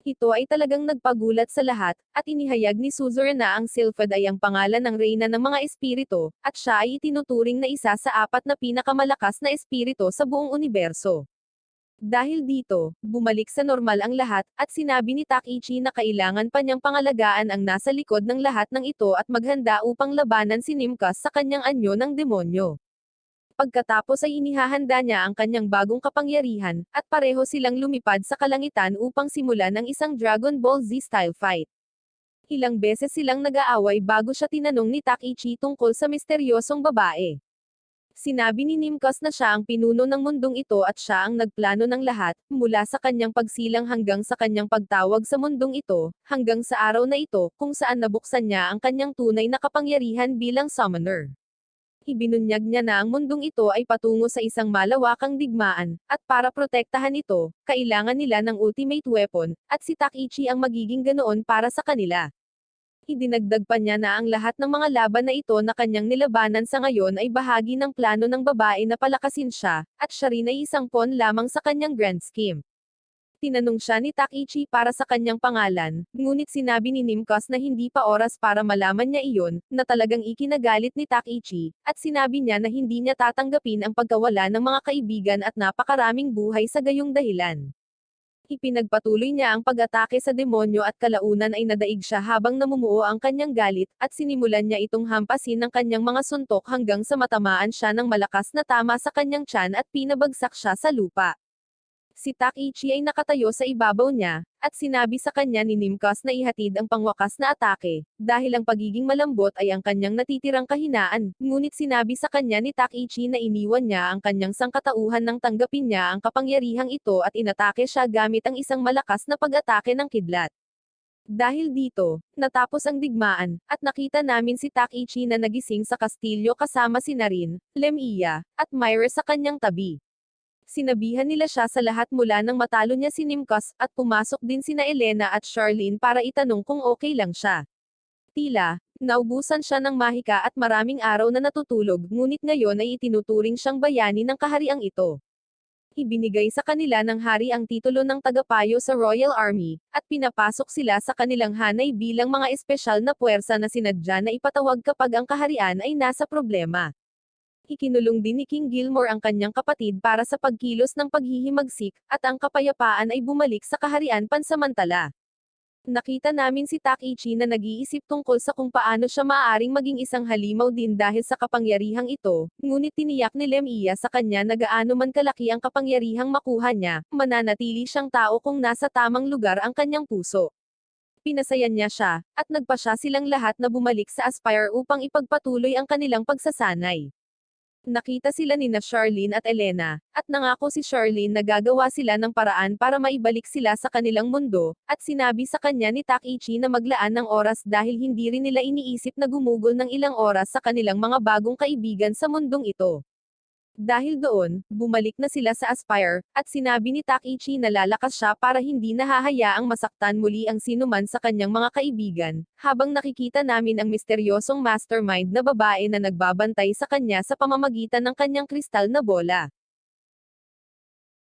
Ito ay talagang nagpagulat sa lahat, at inihayag ni Suzuru na ang Sylphid ay ang pangalan ng reyna ng mga espiritu, at siya ay itinuturing na isa sa 4 na pinakamalakas na espiritu sa buong universo. Dahil dito, bumalik sa normal ang lahat, at sinabi ni Takichi na kailangan pa niyang pangalagaan ang nasa likod ng lahat ng ito at maghanda upang labanan si Nimcus sa kanyang anyo ng demonyo. Pagkatapos ay inihahanda niya ang kanyang bagong kapangyarihan, at pareho silang lumipad sa kalangitan upang simulan ang isang Dragon Ball Z-style fight. Ilang beses silang nag-aaway bago siya tinanong ni Takichi tungkol sa misteryosong babae. Sinabi ni Nimcus na siya ang pinuno ng mundong ito at siya ang nagplano ng lahat, mula sa kanyang pagsilang hanggang sa kanyang pagtawag sa mundong ito, hanggang sa araw na ito, kung saan nabuksan niya ang kanyang tunay na kapangyarihan bilang summoner. Ibinunyag niya na ang mundong ito ay patungo sa isang malawakang digmaan, at para protektahan ito, kailangan nila ng ultimate weapon, at si Takichi ang magiging ganoon para sa kanila. Idinagdag pa niya na ang lahat ng mga laban na ito na kanyang nilabanan sa ngayon ay bahagi ng plano ng babae na palakasin siya, at siya rin ay isang pawn lamang sa kanyang grand scheme. Tinanong siya ni Takichi para sa kanyang pangalan, ngunit sinabi ni Nimcus na hindi pa oras para malaman niya iyon, na talagang ikinagalit ni Takichi, at sinabi niya na hindi niya tatanggapin ang pagkawala ng mga kaibigan at napakaraming buhay sa gayong dahilan. Ipinagpatuloy niya ang pag-atake sa demonyo at kalaunan ay nadaig siya habang namumuo ang kanyang galit, at sinimulan niya itong hampasin ng kanyang mga suntok hanggang sa matamaan siya ng malakas na tama sa kanyang tiyan at pinabagsak siya sa lupa. Si Takichi ay nakatayo sa ibabaw niya, at sinabi sa kanya ni Nimcos na ihatid ang pangwakas na atake, dahil ang pagiging malambot ay ang kanyang natitirang kahinaan, ngunit sinabi sa kanya ni Takichi na iniwan niya ang kanyang sangkatauhan nang tanggapin niya ang kapangyarihang ito at inatake siya gamit ang isang malakas na pag-atake ng kidlat. Dahil dito, natapos ang digmaan, at nakita namin si Takichi na nagising sa kastilyo kasama si Narin, Lemiya, at Myra sa kanyang tabi. Sinabihan nila siya sa lahat mula nang matalo niya si Nimcos, at pumasok din sina Elena at Charlene para itanong kung okay lang siya. Tila, naubusan siya ng mahika at maraming araw na natutulog, ngunit ngayon ay itinuturing siyang bayani ng kahariang ito. Ibinigay sa kanila ng hari ang titulo ng tagapayo sa Royal Army, at pinapasok sila sa kanilang hanay bilang mga espesyal na puwersa na sinadya na ipatawag kapag ang kaharian ay nasa problema. Ikinulong din ni King Gilmore ang kanyang kapatid para sa pagkilos ng paghihimagsik, at ang kapayapaan ay bumalik sa kaharian pansamantala. Nakita namin si Takichi na nag-iisip tungkol sa kung paano siya maaaring maging isang halimaw din dahil sa kapangyarihang ito, ngunit tiniyak ni Lemiya sa kanya na gaano man kalaki ang kapangyarihang makuha niya, mananatili siyang tao kung nasa tamang lugar ang kanyang puso. Pinasayan niya siya, at nagpasya silang lahat na bumalik sa Aspire upang ipagpatuloy ang kanilang pagsasanay. Nakita sila nina Charlene at Elena, at nangako si Charlene na gagawa sila ng paraan para maibalik sila sa kanilang mundo, at sinabi sa kanya ni Takichi na maglaan ng oras dahil hindi rin nila iniisip na gumugol ng ilang oras sa kanilang mga bagong kaibigan sa mundong ito. Dahil doon, bumalik na sila sa Aspire, at sinabi ni Takichi na lalakas siya para hindi nahahayaang masaktan muli ang sinuman sa kanyang mga kaibigan, habang nakikita namin ang misteryosong mastermind na babae na nagbabantay sa kanya sa pamamagitan ng kanyang kristal na bola.